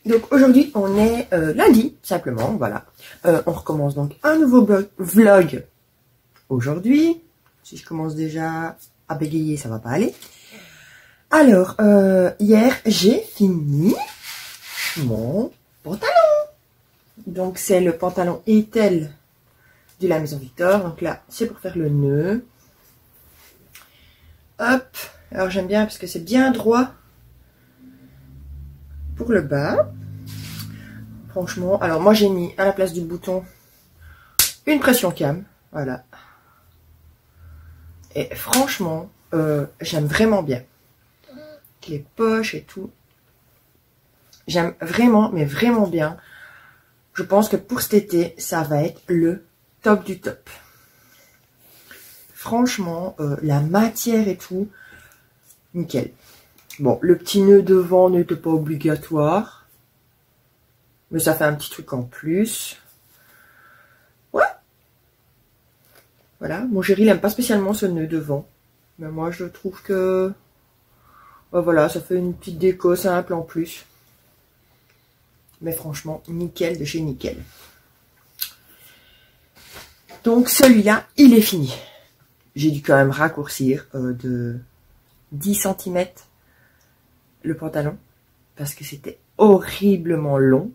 Donc aujourd'hui on est lundi, simplement, voilà. On recommence donc un nouveau vlog aujourd'hui. Si je commence déjà à bégayer, ça va pas aller. Alors, hier j'ai fini mon pantalon. Donc c'est le pantalon Etel de la Maison Victor. Donc là, c'est pour faire le nœud. Hop, alors j'aime bien parce que c'est bien droit pour le bas. Franchement, alors moi j'ai mis à la place du bouton une pression cam, voilà. Et franchement, j'aime vraiment bien. Les poches et tout. J'aime vraiment, mais vraiment bien. Je pense que pour cet été, ça va être le top du top. Franchement, la matière et tout, nickel. Bon, le petit nœud devant n'était pas obligatoire. Mais ça fait un petit truc en plus. Ouais. Voilà, mon chéri, il n'aime pas spécialement ce nœud devant. Mais moi, je trouve que... Ouais, voilà, ça fait une petite déco simple en plus. Mais franchement, nickel de chez nickel. Donc, celui-là, il est fini. J'ai dû quand même raccourcir de 10 cm le pantalon. Parce que c'était horriblement long.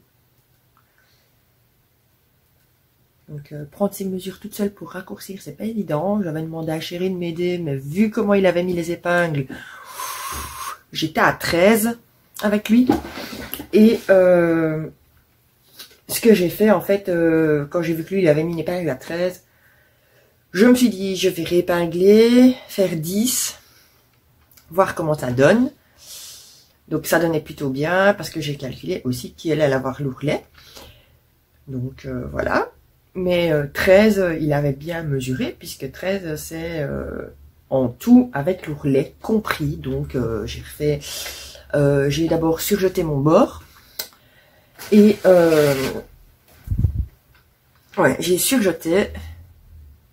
Donc, prendre ses mesures toute seule pour raccourcir, c'est pas évident. J'avais demandé à Chéri de m'aider, mais vu comment il avait mis les épingles, j'étais à 13 avec lui. Et ce que j'ai fait, en fait, quand j'ai vu que lui, il avait mis une épingle à 13, je me suis dit, je vais réépingler, faire 10, voir comment ça donne. Donc, ça donnait plutôt bien, parce que j'ai calculé aussi qu'il allait avoir l'ourlet. Donc, voilà. Mais 13, il avait bien mesuré, puisque 13, c'est en tout avec l'ourlet compris. Donc, j'ai refait... j'ai d'abord surjeté mon bord. Et ouais, j'ai surjeté,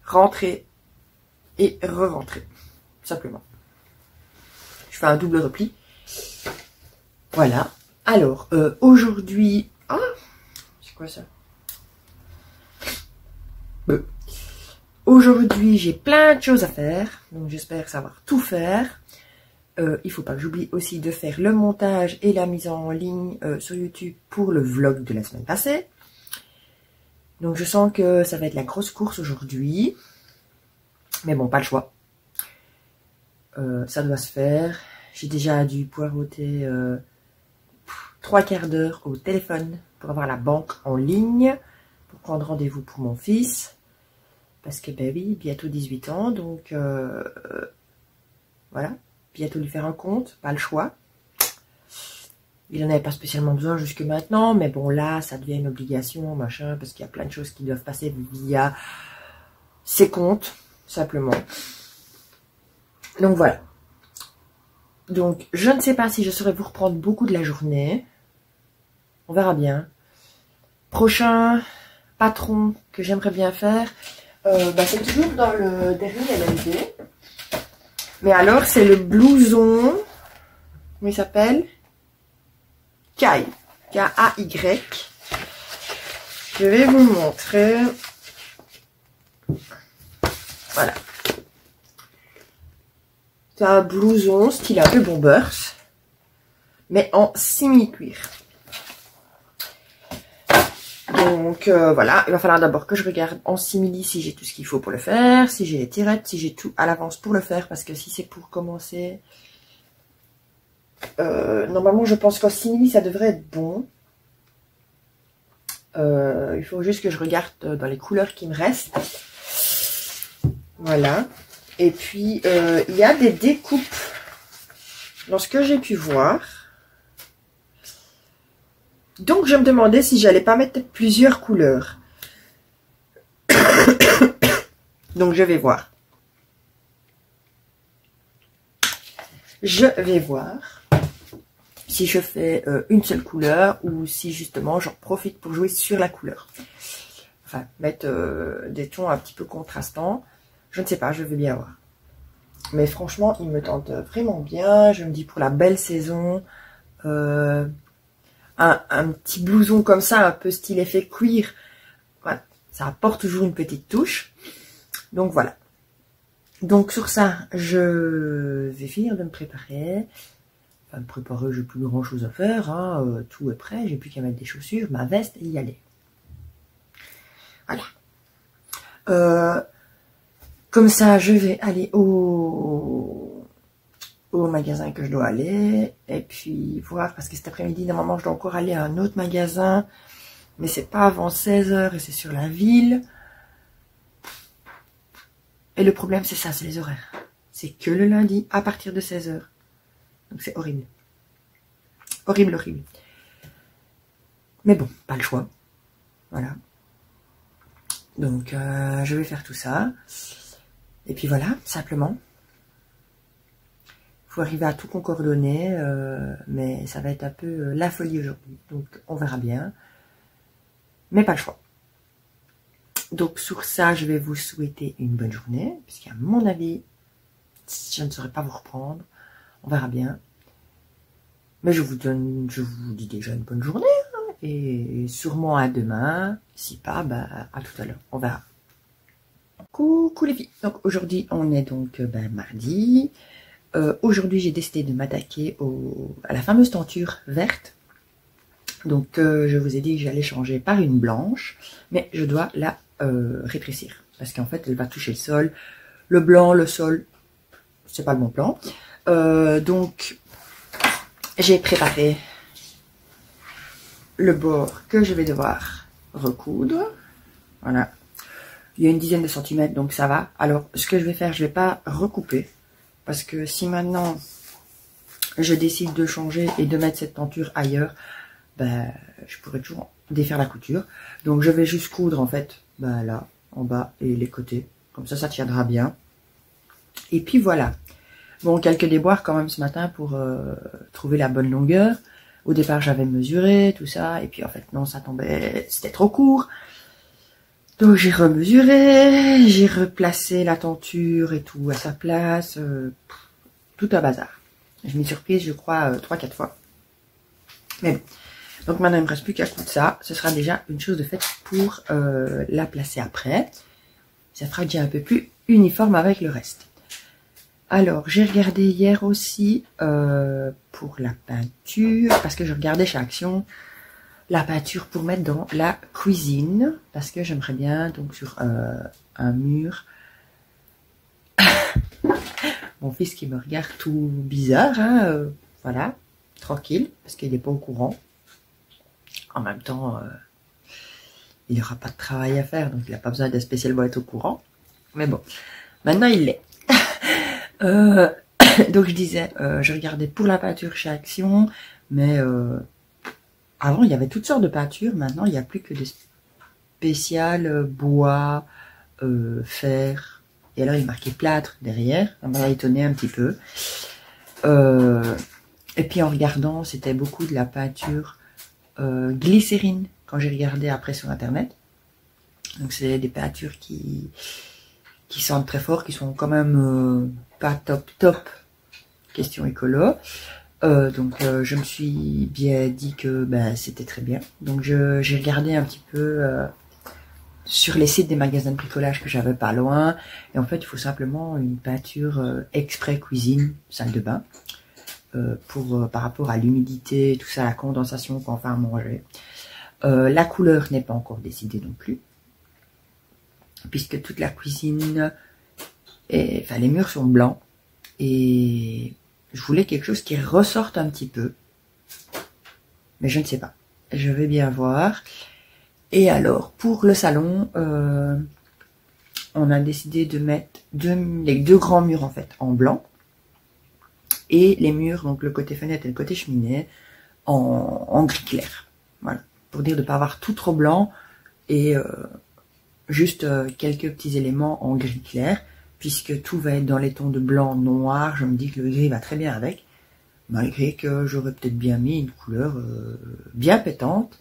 rentré et re-rentré. Simplement. Je fais un double repli. Voilà. Alors, aujourd'hui... Ah, c'est quoi ça? Aujourd'hui, j'ai plein de choses à faire. Donc, j'espère savoir tout faire. Il faut pas que j'oublie aussi de faire le montage et la mise en ligne sur YouTube pour le vlog de la semaine passée. Donc je sens que ça va être la grosse course aujourd'hui. Mais bon, pas le choix. Ça doit se faire. J'ai déjà dû poireauter 3 quarts d'heure au téléphone pour avoir la banque en ligne. Pour prendre rendez-vous pour mon fils. Parce que ben oui, bientôt 18 ans. Donc voilà. Bientôt lui faire un compte, pas le choix. Il n'en avait pas spécialement besoin jusque maintenant, mais bon là, ça devient une obligation, machin, parce qu'il y a plein de choses qui doivent passer via ses comptes, simplement. Donc voilà. Donc je ne sais pas si je saurai vous reprendre beaucoup de la journée. On verra bien. Prochain patron que j'aimerais bien faire, c'est toujours dans le dernier LMD. Mais alors, c'est le blouson, comment il s'appelle? Kai, K-A-Y. Je vais vous le montrer. Voilà. C'est un blouson, style un peu bombers, mais en simili-cuir. Donc voilà, il va falloir d'abord que je regarde en simili si j'ai tout ce qu'il faut pour le faire, si j'ai les tirettes, si j'ai tout à l'avance pour le faire, parce que si c'est pour commencer, normalement je pense qu'en simili ça devrait être bon. Il faut juste que je regarde dans les couleurs qui me restent. Voilà. Et puis il y a des découpes dans ce que j'ai pu voir. Donc, je me demandais si j'allais pas mettre plusieurs couleurs. Donc, je vais voir. Je vais voir si je fais une seule couleur ou si justement j'en profite pour jouer sur la couleur. Enfin, mettre des tons un petit peu contrastants. Je ne sais pas, je vais bien voir. Mais franchement, il me tente vraiment bien. Je me dis pour la belle saison... un petit blouson comme ça, un peu style effet cuir. Voilà, ça apporte toujours une petite touche. Donc voilà. Donc sur ça, je vais finir de me préparer. Enfin, me préparer, j'ai plus grand chose à faire. Hein. Tout est prêt, j'ai plus qu'à mettre des chaussures, ma veste et y aller. Voilà. Comme ça, je vais aller au magasin que je dois aller. Et puis voir, parce que cet après-midi, normalement, je dois encore aller à un autre magasin. Mais c'est pas avant 16h et c'est sur la ville. Et le problème, c'est ça, c'est les horaires. C'est que le lundi à partir de 16h. Donc c'est horrible. Horrible, horrible. Mais bon, pas le choix. Voilà. Donc je vais faire tout ça. Et puis voilà, simplement. Il faut arriver à tout concordonner. Mais ça va être un peu la folie aujourd'hui. Donc on verra bien. Mais pas le choix. Donc sur ça, je vais vous souhaiter une bonne journée, puisqu'à mon avis, je ne saurais pas vous reprendre. On verra bien. Mais je vous dis déjà une bonne journée, hein, et sûrement à demain. Si pas, bah, à tout à l'heure. On verra. Coucou les filles. Donc aujourd'hui, on est donc mardi. Aujourd'hui, j'ai décidé de m'attaquer à la fameuse tenture verte. Donc je vous ai dit que j'allais changer par une blanche, mais je dois la rétrécir parce qu'en fait elle va toucher le sol. Le blanc, le sol, c'est pas le bon plan. Donc j'ai préparé le bord que je vais devoir recoudre. Voilà, il y a une dizaine de centimètres, donc ça va. Alors ce que je vais faire, je vais pas recouper parce que si maintenant je décide de changer et de mettre cette tenture ailleurs, ben, je pourrais toujours défaire la couture. Donc je vais juste coudre en fait, ben, là, en bas et les côtés. Comme ça tiendra bien. Et puis voilà. Bon, quelques déboires quand même ce matin pour trouver la bonne longueur. Au départ j'avais mesuré, tout ça. Et puis en fait non, ça tombait, c'était trop court. Donc j'ai remesuré, j'ai replacé la tenture et tout à sa place. Tout un bazar. Je m'y suis surprise, je crois, 3-4 fois. Mais bon. Donc maintenant, il ne me reste plus qu'à coudre ça. Ce sera déjà une chose de faite pour la placer après. Ça fera déjà un peu plus uniforme avec le reste. Alors, j'ai regardé hier aussi pour la peinture, parce que je regardais chez Action, la peinture pour mettre dans la cuisine, parce que j'aimerais bien, donc sur un mur, mon fils qui me regarde tout bizarre, hein, voilà, tranquille, parce qu'il n'est pas au courant. En même temps, il n'aura pas de travail à faire, donc il n'a pas besoin de spécialement être au courant. Mais bon, maintenant il l'est. Donc je disais, je regardais pour la peinture chez Action, mais avant il y avait toutes sortes de peintures, maintenant il n'y a plus que des spéciales bois, fer, et alors il marquait plâtre derrière, ça m'a étonné un petit peu. Et puis en regardant, c'était beaucoup de la peinture glycérine, quand j'ai regardé après sur internet. Donc c'est des peintures qui sentent très fort, qui sont quand même pas top question écolo. Donc je me suis bien dit que c'était très bien. Donc j'ai regardé un petit peu sur les sites des magasins de bricolage que j'avais pas loin. Et en fait, il faut simplement une peinture exprès cuisine, salle de bain, par rapport à l'humidité, tout ça, la condensation qu'on fait à manger. La couleur n'est pas encore décidée non plus, puisque toute la cuisine, les murs sont blancs, et je voulais quelque chose qui ressorte un petit peu, mais je ne sais pas, je vais bien voir. Et alors pour le salon, on a décidé de mettre les deux grands murs en fait en blanc, et les murs, donc le côté fenêtre et le côté cheminée, en gris clair. Voilà, pour dire de ne pas avoir tout trop blanc, et juste quelques petits éléments en gris clair, puisque tout va être dans les tons de blanc, noir. Je me dis que le gris va très bien avec, malgré que j'aurais peut-être bien mis une couleur bien pétante.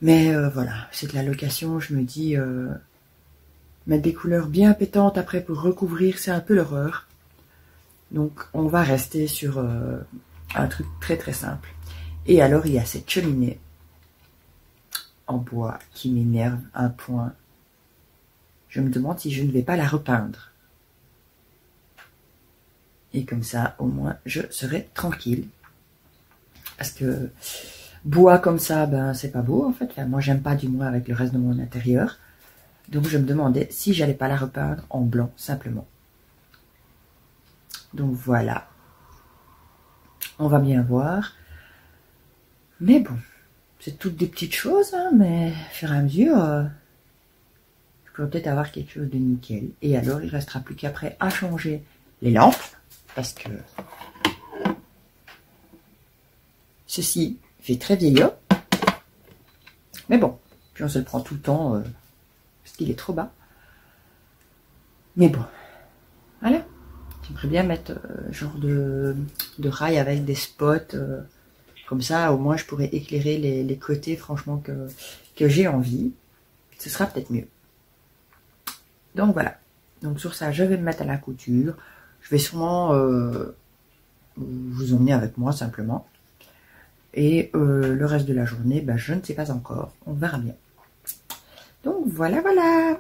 Mais voilà, c'est de la location, je me dis, mettre des couleurs bien pétantes après pour recouvrir, c'est un peu l'horreur. Donc on va rester sur un truc très très simple. Et alors, il y a cette cheminée en bois qui m'énerve à un point. Je me demande si je ne vais pas la repeindre. Et comme ça, au moins, je serai tranquille. Parce que bois comme ça, ben, c'est pas beau en fait. Enfin, moi, j'aime pas du moins avec le reste de mon intérieur. Donc, je me demandais si j'allais pas la repeindre en blanc, simplement. Donc, voilà. On va bien voir. Mais bon, c'est toutes des petites choses, hein, mais au fur et à mesure, je pourrais peut-être avoir quelque chose de nickel. Et alors, il restera plus qu'après à changer les lampes. Parce que ceci fait très vieillot. Mais bon, puis on se le prend tout le temps parce qu'il est trop bas. Mais bon, voilà. J'aimerais bien mettre genre de rail avec des spots. Comme ça, au moins, je pourrais éclairer les côtés, franchement, que j'ai envie. Ce sera peut-être mieux. Donc voilà. Donc sur ça, je vais me mettre à la couture. Je vais sûrement vous emmener avec moi simplement. Et le reste de la journée, ben, je ne sais pas encore. On verra bien. Donc voilà, voilà.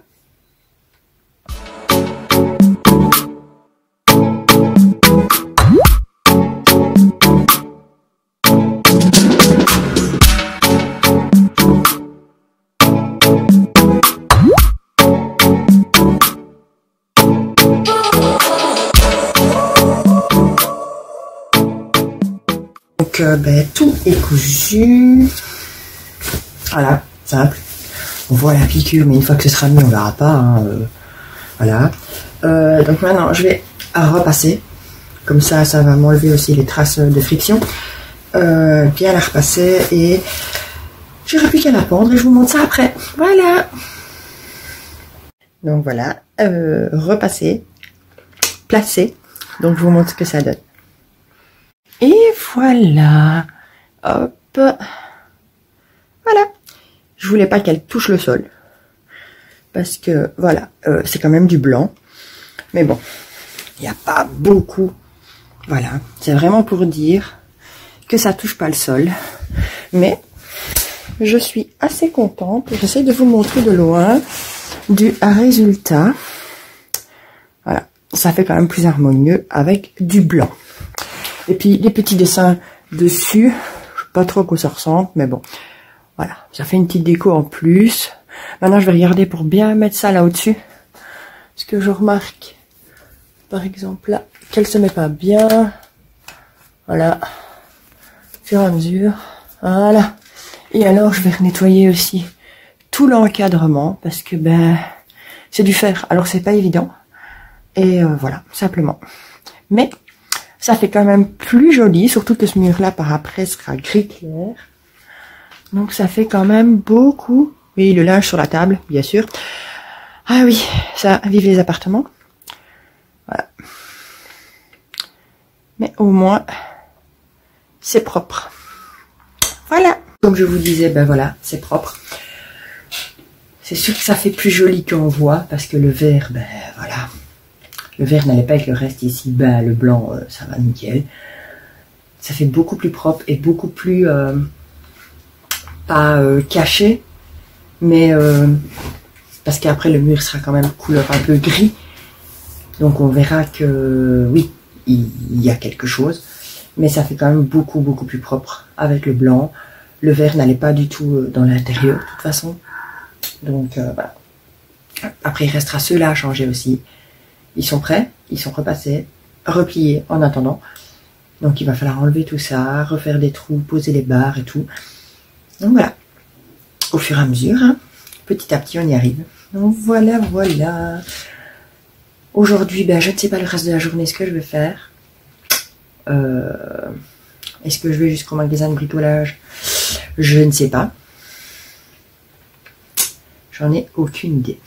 Donc ben, tout est cousu. Voilà, simple. On voit la piqûre, mais une fois que ce sera mis, on verra pas. Hein, voilà. Donc maintenant, je vais repasser. Comme ça, ça va m'enlever aussi les traces de friction. Bien la repasser et j'aurai plus qu'à la pendre et je vous montre ça après. Voilà. Donc voilà, repasser, placer. Donc je vous montre ce que ça donne. Et voilà. Hop. Voilà. Je voulais pas qu'elle touche le sol. Parce que, voilà, c'est quand même du blanc. Mais bon, il n'y a pas beaucoup. Voilà, c'est vraiment pour dire que ça touche pas le sol. Mais, je suis assez contente. J'essaie de vous montrer de loin du résultat. Voilà, ça fait quand même plus harmonieux avec du blanc. Et puis, les petits dessins dessus, je sais pas trop à quoi ça ressemble, mais bon. Voilà, ça fait une petite déco en plus. Maintenant, je vais regarder pour bien mettre ça là au-dessus. Parce que je remarque, par exemple, là, qu'elle se met pas bien. Voilà. Au fur et à mesure. Voilà. Et alors, je vais nettoyer aussi tout l'encadrement. Parce que, ben, c'est du fer. Alors, c'est pas évident. Et voilà, simplement. Mais, ça fait quand même plus joli. Surtout que ce mur-là, par après, sera gris clair. Donc, ça fait quand même beaucoup. Oui, le linge sur la table, bien sûr. Ah oui, ça, vive les appartements. Voilà. Mais au moins, c'est propre. Voilà. Comme je vous disais, ben voilà, c'est propre. C'est sûr que ça fait plus joli qu'on voit, parce que le vert, ben voilà. Le vert n'allait pas avec le reste ici. Ben le blanc, ça va nickel. Ça fait beaucoup plus propre et beaucoup plus... pas caché. Mais parce qu'après le mur sera quand même couleur un peu gris. Donc on verra que oui, il y a quelque chose. Mais ça fait quand même beaucoup plus propre avec le blanc. Le vert n'allait pas du tout dans l'intérieur de toute façon. Donc voilà. Après il restera ceux-là à changer aussi. Ils sont prêts, ils sont repassés, repliés en attendant. Donc il va falloir enlever tout ça, refaire des trous, poser les barres et tout. Donc voilà. Au fur et à mesure, hein, petit à petit, on y arrive. Donc voilà, voilà. Aujourd'hui, ben, je ne sais pas le reste de la journée ce que je vais faire. Est-ce que je vais jusqu'au magasin de bricolage? Je ne sais pas. J'en ai aucune idée.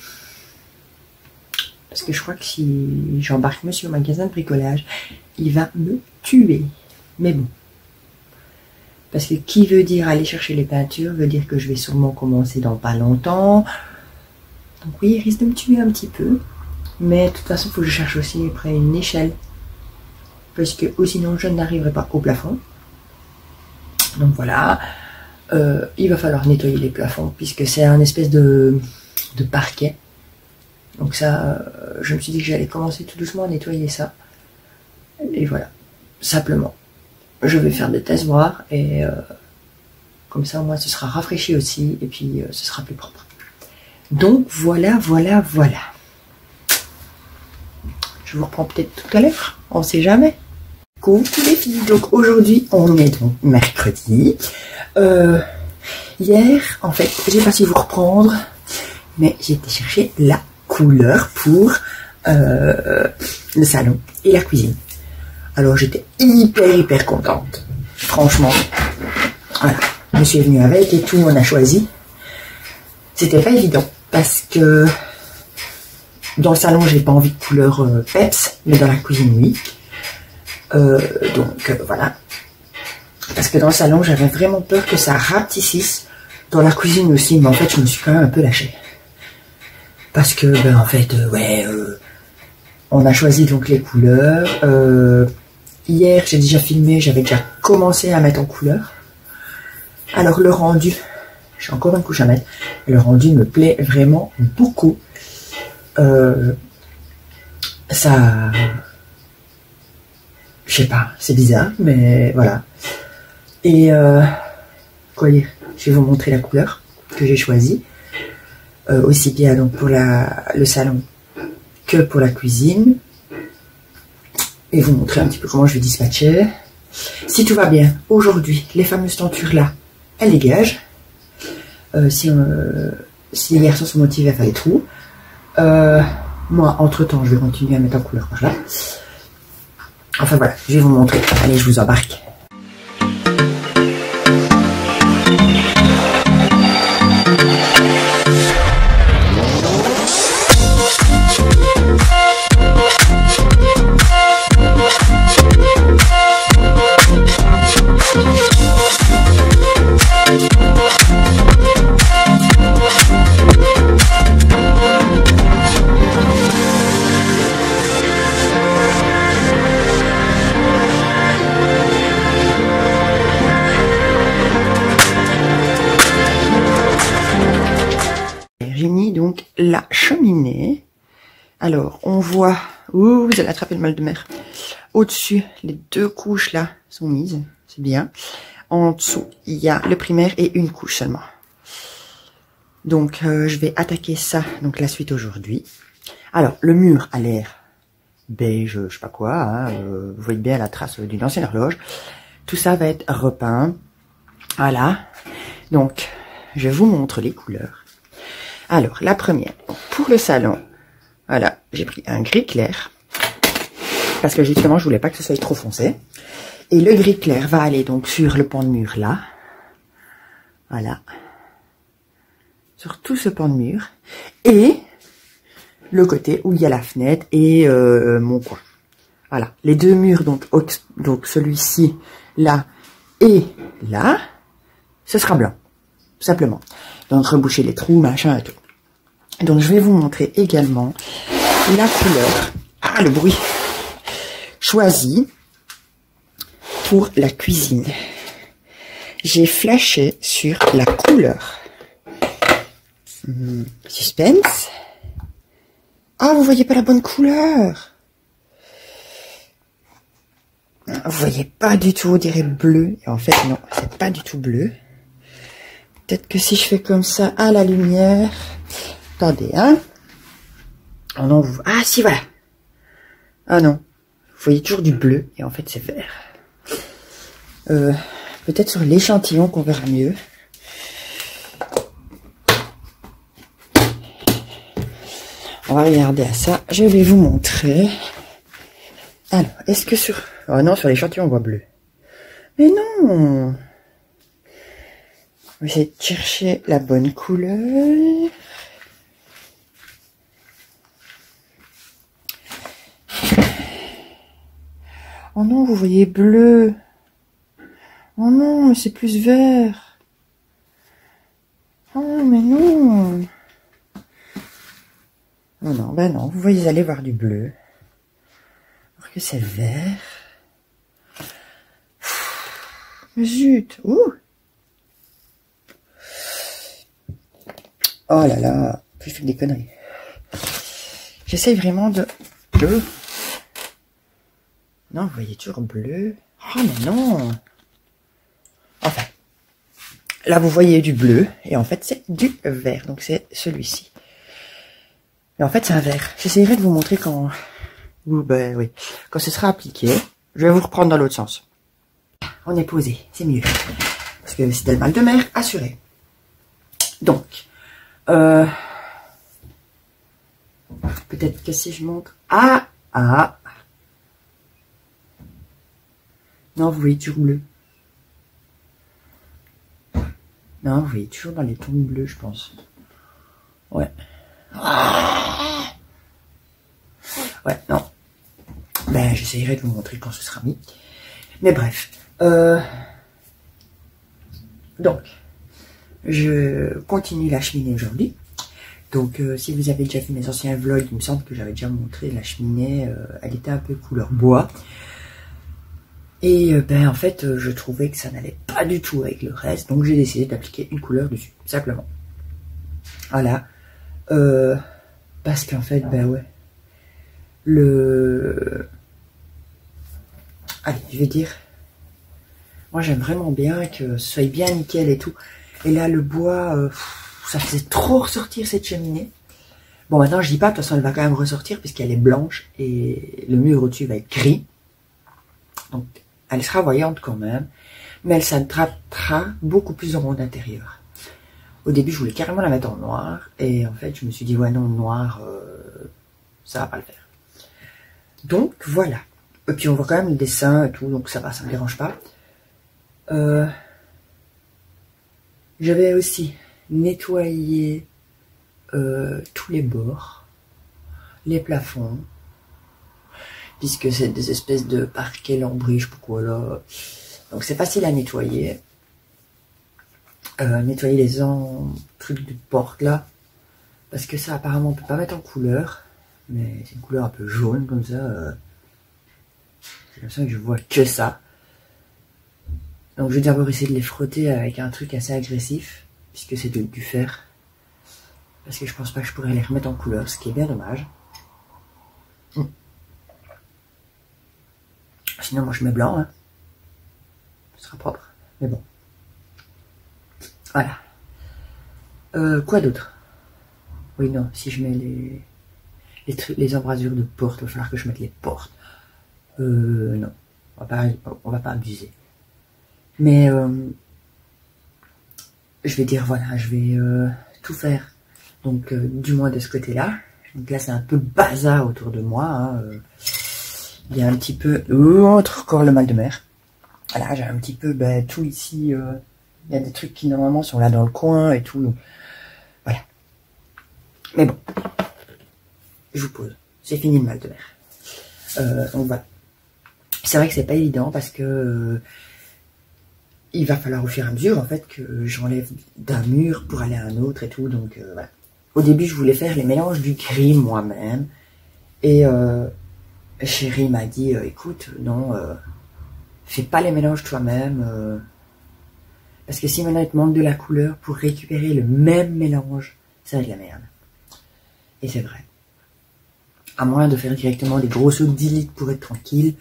Parce que je crois que si j'embarque monsieur au magasin de bricolage, il va me tuer. Mais bon. Parce que qui veut dire aller chercher les peintures, veut dire que je vais sûrement commencer dans pas longtemps. Donc oui, il risque de me tuer un petit peu. Mais de toute façon, il faut que je cherche aussi après une échelle. Parce que ou sinon, je n'arriverai pas au plafond. Donc voilà. Il va falloir nettoyer les plafonds puisque c'est un espèce de parquet. Donc ça, je me suis dit que j'allais commencer tout doucement à nettoyer ça. Et voilà, simplement. Je vais faire des tests, voir, et comme ça au moins ce sera rafraîchi aussi, et puis ce sera plus propre. Donc voilà. Je vous reprends peut-être tout à l'heure, on sait jamais. Coucou les filles, donc aujourd'hui on est donc mercredi. Hier, en fait, j'ai pas su vous reprendre, mais j'ai été chercher la couleur pour le salon et la cuisine. Alors j'étais hyper contente, franchement. Voilà, je suis venue avec et tout, on a choisi. C'était pas évident parce que dans le salon j'ai pas envie de couleur peps, mais dans la cuisine oui. Voilà. Parce que dans le salon, j'avais vraiment peur que ça rapetississe. Dans la cuisine aussi, mais en fait, je me suis quand même un peu lâchée. Parce que, en fait, on a choisi donc les couleurs. Hier, j'ai déjà filmé, j'avais déjà commencé à mettre en couleur. Alors, le rendu, j'ai encore une couche à mettre. Le rendu me plaît vraiment beaucoup. Ça... Je sais pas, c'est bizarre, mais voilà. Et quoi dire, je vais vous montrer la couleur que j'ai choisie. Aussi bien donc pour le salon que pour la cuisine. Et vous montrer un petit peu comment je vais dispatcher. Si tout va bien, aujourd'hui, les fameuses tentures là, elles dégagent. Si les garçons sont motivés à faire les trous. Moi, entre temps, je vais continuer à mettre en couleur par là. Enfin voilà, je vais vous montrer. Allez, je vous embarque. J'ai mis donc la cheminée. Alors, on voit... Ouh, vous allez attraper le mal de mer. Au-dessus, les deux couches là sont mises. C'est bien. En dessous, il y a le primaire et une couche seulement. Donc, je vais attaquer ça. Donc, la suite aujourd'hui. Alors, le mur a l'air beige, je sais pas quoi. Hein, vous voyez bien la trace d'une ancienne horloge. Tout ça va être repeint. Voilà. Donc, je vous montre les couleurs. Alors, la première, pour le salon, voilà, j'ai pris un gris clair, parce que justement, je voulais pas que ce soit trop foncé. Et le gris clair va aller donc sur le pan de mur là, voilà, sur tout ce pan de mur, et le côté où il y a la fenêtre et mon coin. Voilà, les deux murs, donc celui-ci, là, et là, ce sera blanc, simplement. Donc, reboucher les trous, machin et tout. Donc, je vais vous montrer également la couleur. Ah, le bruit. Choisie pour la cuisine. J'ai flashé sur la couleur. Suspense. Ah, vous voyez pas la bonne couleur. Vous voyez pas du tout, on dirait bleu. Et en fait, non, c'est pas du tout bleu. Peut-être que si je fais comme ça à la lumière... Attendez, hein. Oh non, ah si, voilà. Ah non. Vous voyez toujours du bleu, et en fait c'est vert. Peut-être sur l'échantillon qu'on verra mieux. On va regarder à ça. Je vais vous montrer. Alors, est-ce que sur... Oh non, sur l'échantillon on voit bleu. Mais non. On va essayer de chercher la bonne couleur. Oh non, vous voyez bleu. Oh non, mais c'est plus vert. Oh, mais non. Oh non, ben non, vous voyez, allez voir du bleu. Alors que c'est vert. Zut. Ouh. Oh là là. Je fais des conneries. J'essaye vraiment de... Bleu. Non, vous voyez toujours bleu. Oh mais non. Enfin. Là, vous voyez du bleu. Et en fait, c'est du vert. Donc, c'est celui-ci. Mais en fait, c'est un vert. J'essayerai de vous montrer quand... Ben oui. Quand ce sera appliqué. Je vais vous reprendre dans l'autre sens. On est posé. C'est mieux. Parce que c'était le mal de mer assuré. Donc. Peut-être que si je montre... Ah. Non, vous voyez toujours bleu. Non, vous voyez toujours dans les tons bleus, je pense. Ouais. Ouais, non. Ben, j'essayerai de vous montrer quand ce sera mis. Mais bref. Donc, je continue la cheminée aujourd'hui. Donc, si vous avez déjà vu mes anciens vlogs, il me semble que j'avais déjà montré la cheminée. Elle était un peu couleur bois. Et ben en fait, je trouvais que ça n'allait pas du tout avec le reste. Donc, j'ai décidé d'appliquer une couleur dessus, simplement. Voilà. Parce qu'en fait, ben ouais. Allez, je vais dire... Moi, j'aime vraiment bien que ce soit bien nickel et tout. Et là, le bois, ça faisait trop ressortir cette cheminée. Bon, maintenant, je dis pas, de toute façon, elle va quand même ressortir puisqu'elle est blanche et le mur au-dessus va être gris. Donc, elle sera voyante quand même. Mais elle s'attrapera beaucoup plus en rond intérieur. Au début, je voulais carrément la mettre en noir. Et en fait, je me suis dit, ouais, non, noir, ça va pas le faire. Donc, voilà. Et puis, on voit quand même le dessin et tout, donc ça va, ça me dérange pas. J'avais aussi nettoyé tous les bords, les plafonds, puisque c'est des espèces de parquet lambris, je sais pas quoi là. Donc c'est facile à nettoyer. Nettoyer les trucs de porte là, parce que ça apparemment on peut pas mettre en couleur, mais c'est une couleur un peu jaune comme ça. J'ai l'impression que je vois que ça. Donc je vais d'abord essayer de les frotter avec un truc assez agressif, puisque c'est du fer. Parce que je pense pas que je pourrais les remettre en couleur, ce qui est bien dommage. Sinon moi je mets blanc, hein. Ce sera propre, mais bon. Voilà. Quoi d'autre? Oui non, si je mets les embrasures de porte, il va falloir que je mette les portes. Non, on va pas abuser. Mais je vais dire voilà, je vais tout faire. Donc du moins de ce côté-là. Donc là c'est un peu le bazar autour de moi. Hein. Il y a un petit peu encore le mal de mer. Voilà, j'ai un petit peu tout ici. Il y a des trucs qui normalement sont là dans le coin et tout. Donc, voilà. Mais bon, je vous pose. C'est fini le mal de mer. Donc voilà. C'est vrai que c'est pas évident parce que il va falloir au fur et à mesure en fait que j'enlève d'un mur pour aller à un autre et tout. Donc voilà. Au début, je voulais faire les mélanges du gris moi-même. Et chérie m'a dit, écoute, non, fais pas les mélanges toi-même. Parce que si maintenant il te manque de la couleur pour récupérer le même mélange, ça va être la merde. Et c'est vrai. À moins de faire directement des gros seaux de 10 litres pour être tranquille.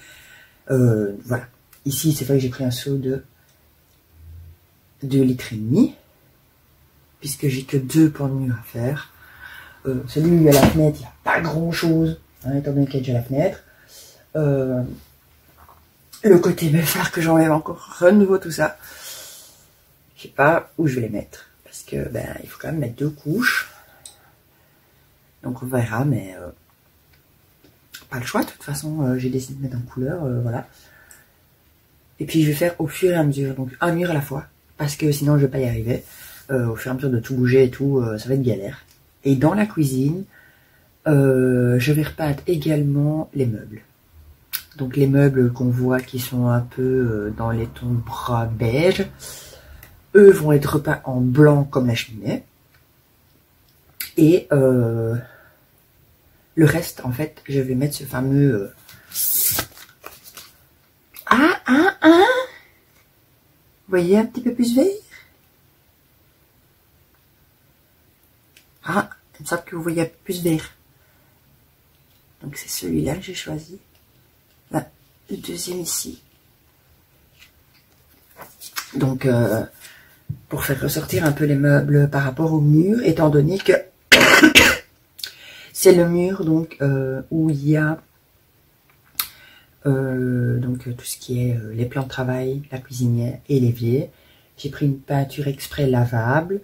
Voilà. Ici, c'est vrai que j'ai pris un seau de 2,5 litres. Puisque j'ai que 2 pans de mur à faire. Celui où il y a la fenêtre, il n'y a pas grand chose. Hein, étant donné qu'il y a déjà la fenêtre. Le côté, il va falloir que j'enlève encore de nouveau tout ça. Je sais pas où je vais les mettre. Parce que, il faut quand même mettre 2 couches. Donc on verra, mais pas le choix. De toute façon, j'ai décidé de mettre en couleur, voilà. Et puis je vais faire au fur et à mesure. Donc un mur à la fois. Parce que sinon je vais pas y arriver. Au fur et à mesure de tout bouger et tout, ça va être galère. Et dans la cuisine, je vais repeindre également les meubles. Donc les meubles qu'on voit qui sont un peu dans les tons bras beige, eux vont être repeints en blanc comme la cheminée. Et le reste, en fait, je vais mettre ce fameux... voyez un petit peu plus vert? Ah, il me semble que vous voyez un peu plus vert. Donc c'est celui-là que j'ai choisi. Là, le deuxième ici. Donc, pour faire ressortir un peu les meubles par rapport au mur, étant donné que c'est le mur donc où il y a donc tout ce qui est les plans de travail, la cuisinière et l'évier. J'ai pris une peinture exprès lavable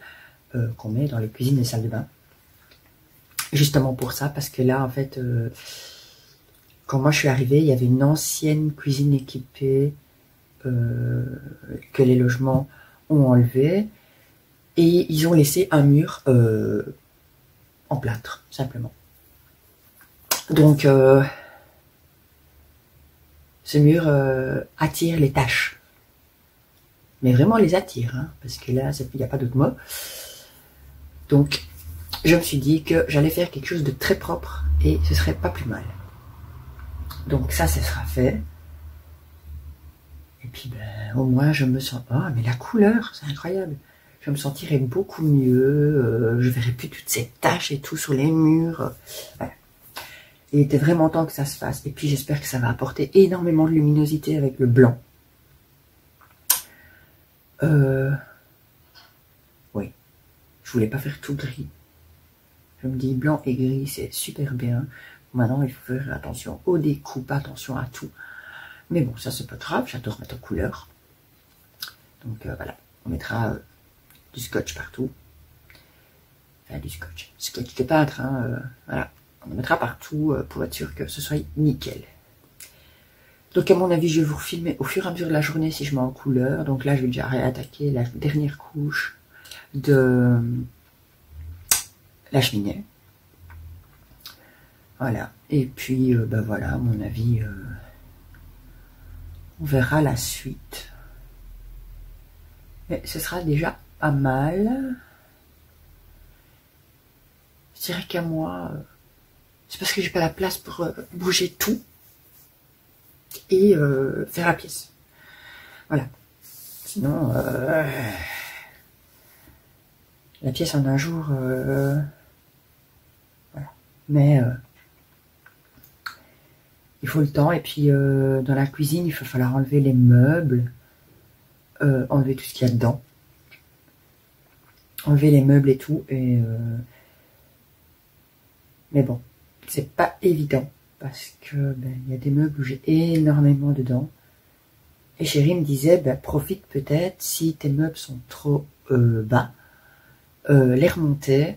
qu'on met dans les cuisines et salles de bain. Justement pour ça, parce que là en fait, quand moi je suis arrivée, il y avait une ancienne cuisine équipée que les logements ont enlevé et ils ont laissé un mur en plâtre, simplement. Donc ce mur attire les taches, mais vraiment les attire, hein, parce que là il n'y a pas d'autre mot. Donc je me suis dit que j'allais faire quelque chose de très propre et ce serait pas plus mal. Donc ça, ce sera fait. Et puis ben, au moins je me sens... Oh mais la couleur, c'est incroyable. Je me sentirai beaucoup mieux, je verrai plus toutes ces taches et tout sur les murs. Voilà. Il était vraiment temps que ça se fasse. Et puis j'espère que ça va apporter énormément de luminosité avec le blanc. Oui, je voulais pas faire tout gris. Je me dis blanc et gris, c'est super bien. Maintenant, il faut faire attention aux découpes, attention à tout. Mais bon, ça c'est pas grave, j'adore mettre en couleur. Donc voilà, on mettra du scotch partout. Enfin, du scotch. Scotch de peintre, hein, voilà. On le mettra partout pour être sûr que ce soit nickel. Donc à mon avis, je vais vous refilmer au fur et à mesure de la journée si je mets en couleur. Donc là, je vais déjà réattaquer la dernière couche de la cheminée. Voilà. Et puis, ben voilà, à mon avis, on verra la suite. Mais ce sera déjà pas mal. Je dirais qu'à moi, c'est parce que j'ai pas la place pour bouger tout et faire la pièce. Voilà. Sinon, la pièce en un jour, voilà. Mais il faut le temps. Et puis dans la cuisine, il va falloir enlever les meubles, enlever tout ce qu'il y a dedans, enlever les meubles et tout. Et mais bon, c'est pas évident parce que ben, y a des meubles où j'ai énormément dedans. Et chérie me disait, ben, profite peut-être si tes meubles sont trop bas, les remonter.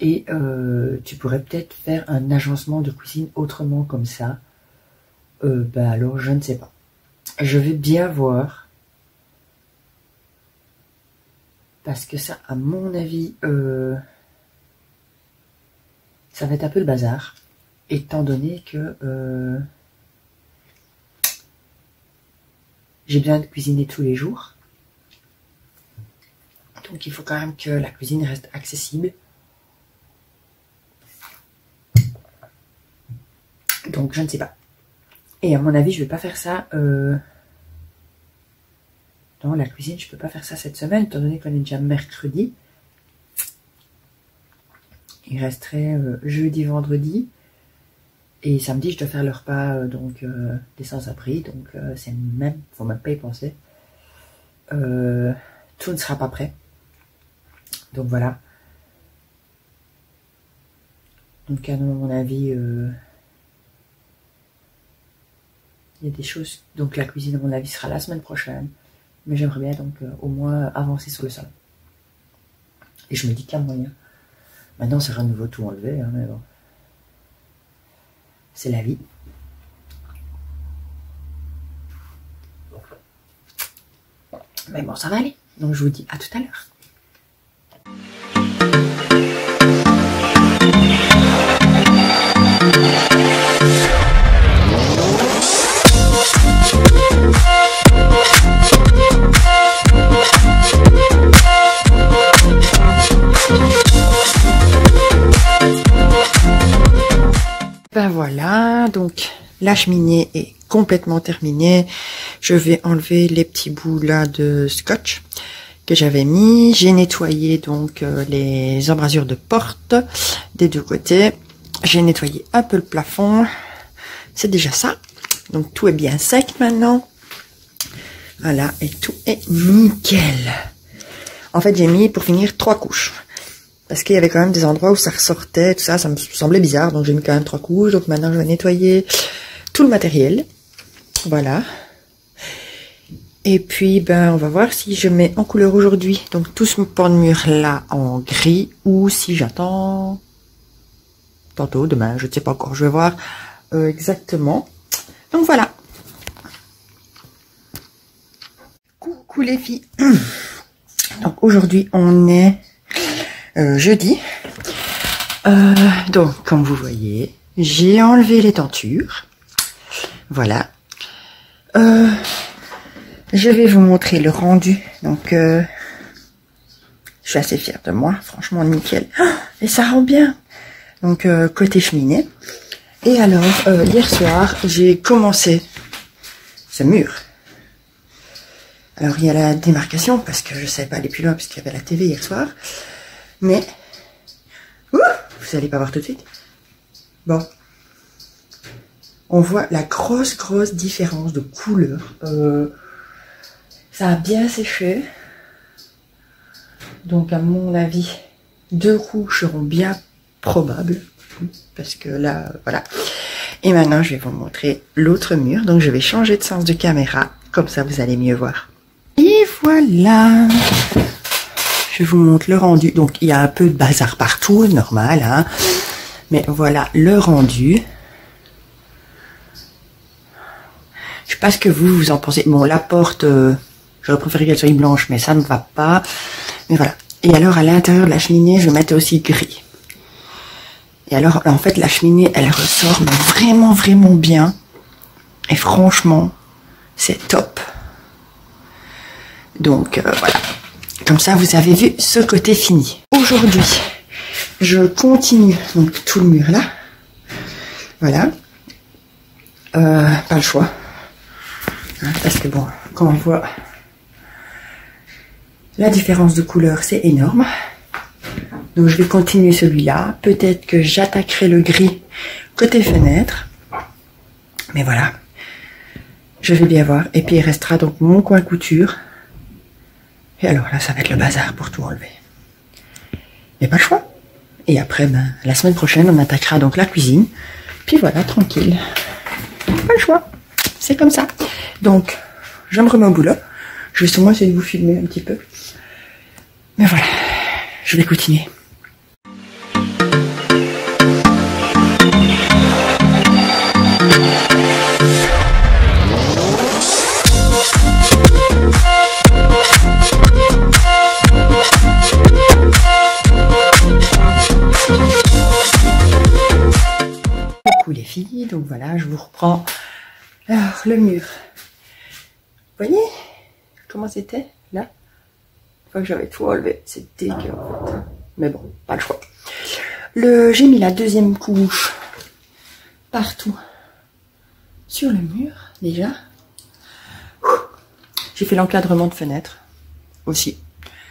Et tu pourrais peut-être faire un agencement de cuisine autrement comme ça. Ben alors, je ne sais pas. Je vais bien voir. Parce que ça, à mon avis, ça va être un peu le bazar. Étant donné que j'ai besoin de cuisiner tous les jours. Donc il faut quand même que la cuisine reste accessible. Donc je ne sais pas. Et à mon avis, je vais pas faire ça dans la cuisine. Je peux pas faire ça cette semaine, étant donné qu'on est déjà mercredi. Il resterait jeudi, vendredi. Et samedi, je dois faire le repas donc des sans-abri. Donc c'est même, faut même pas y penser. Tout ne sera pas prêt. Donc voilà. Donc à mon avis, il y a des choses. Donc la cuisine, à mon avis, sera la semaine prochaine. Mais j'aimerais bien donc au moins avancer sur le salon. Et je me dis qu'il y a moyen. Maintenant, c'est à nouveau tout enlevé, hein, mais bon. C'est la vie. Mais bon, ça va aller. Donc je vous dis à tout à l'heure. Ben voilà, donc la cheminée est complètement terminé. Je vais enlever les petits bouts là de scotch que j'avais mis. J'ai nettoyé donc les embrasures de porte des deux côtés. J'ai nettoyé un peu le plafond. C'est déjà ça. Donc tout est bien sec maintenant. Voilà, et tout est nickel. En fait, j'ai mis pour finir 3 couches. Parce qu'il y avait quand même des endroits où ça ressortait, tout ça, ça me semblait bizarre. Donc j'ai mis quand même 3 couches. Donc maintenant je vais nettoyer tout le matériel. Voilà. Et puis ben on va voir si je mets en couleur aujourd'hui. Donc tout ce pan de mur là en gris. Ou si j'attends tantôt, demain, je ne sais pas encore. Je vais voir exactement. Donc voilà. Coucou les filles. Donc aujourd'hui on est jeudi. Donc comme vous voyez, j'ai enlevé les tentures. Voilà. Je vais vous montrer le rendu. Donc je suis assez fière de moi. Franchement nickel. Et ça rend bien. Donc côté cheminée. Et alors hier soir j'ai commencé ce mur. Alors il y a la démarcation parce que je ne savais pas aller plus loin parce qu'il y avait la TV hier soir. Mais vous n'allez pas voir tout de suite. Bon, on voit la grosse différence de couleur. Ça a bien séché. Donc à mon avis, 2 couches seront bien probables. Parce que là, voilà. Et maintenant, je vais vous montrer l'autre mur. Donc je vais changer de sens de caméra. Comme ça, vous allez mieux voir. Et voilà. Je vous montre le rendu. Donc il y a un peu de bazar partout, normal. Hein. Mais voilà le rendu. Je sais pas ce que vous en pensez. Bon, la porte, j'aurais préféré qu'elle soit blanche, mais ça ne va pas. Mais voilà. Et alors, à l'intérieur de la cheminée, je mettais aussi gris. Et alors, en fait, la cheminée, elle ressort vraiment bien. Et franchement, c'est top. Donc, voilà. Comme ça, vous avez vu ce côté fini. Aujourd'hui, je continue donc tout le mur là. Voilà. Pas le choix. Hein, parce que bon, quand on voit la différence de couleur, c'est énorme. Donc je vais continuer celui-là. Peut-être que j'attaquerai le gris côté fenêtre. Mais voilà. Je vais bien voir. Et puis il restera donc mon coin couture. Et alors là, ça va être le bazar pour tout enlever. Mais pas le choix. Et après, ben, la semaine prochaine, on attaquera donc la cuisine. Puis voilà, tranquille. Pas le choix. C'est comme ça. Donc, je me remets au boulot. Je vais sûrement essayer de vous filmer un petit peu. Mais voilà, je vais continuer. Coucou les filles, donc voilà, je vous reprends. Alors, le mur. Vous voyez comment c'était là? Une fois que j'avais tout enlevé, c'est dégueu en fait. Mais bon, pas le choix. J'ai mis la deuxième couche partout sur le mur déjà. J'ai fait l'encadrement de fenêtre aussi.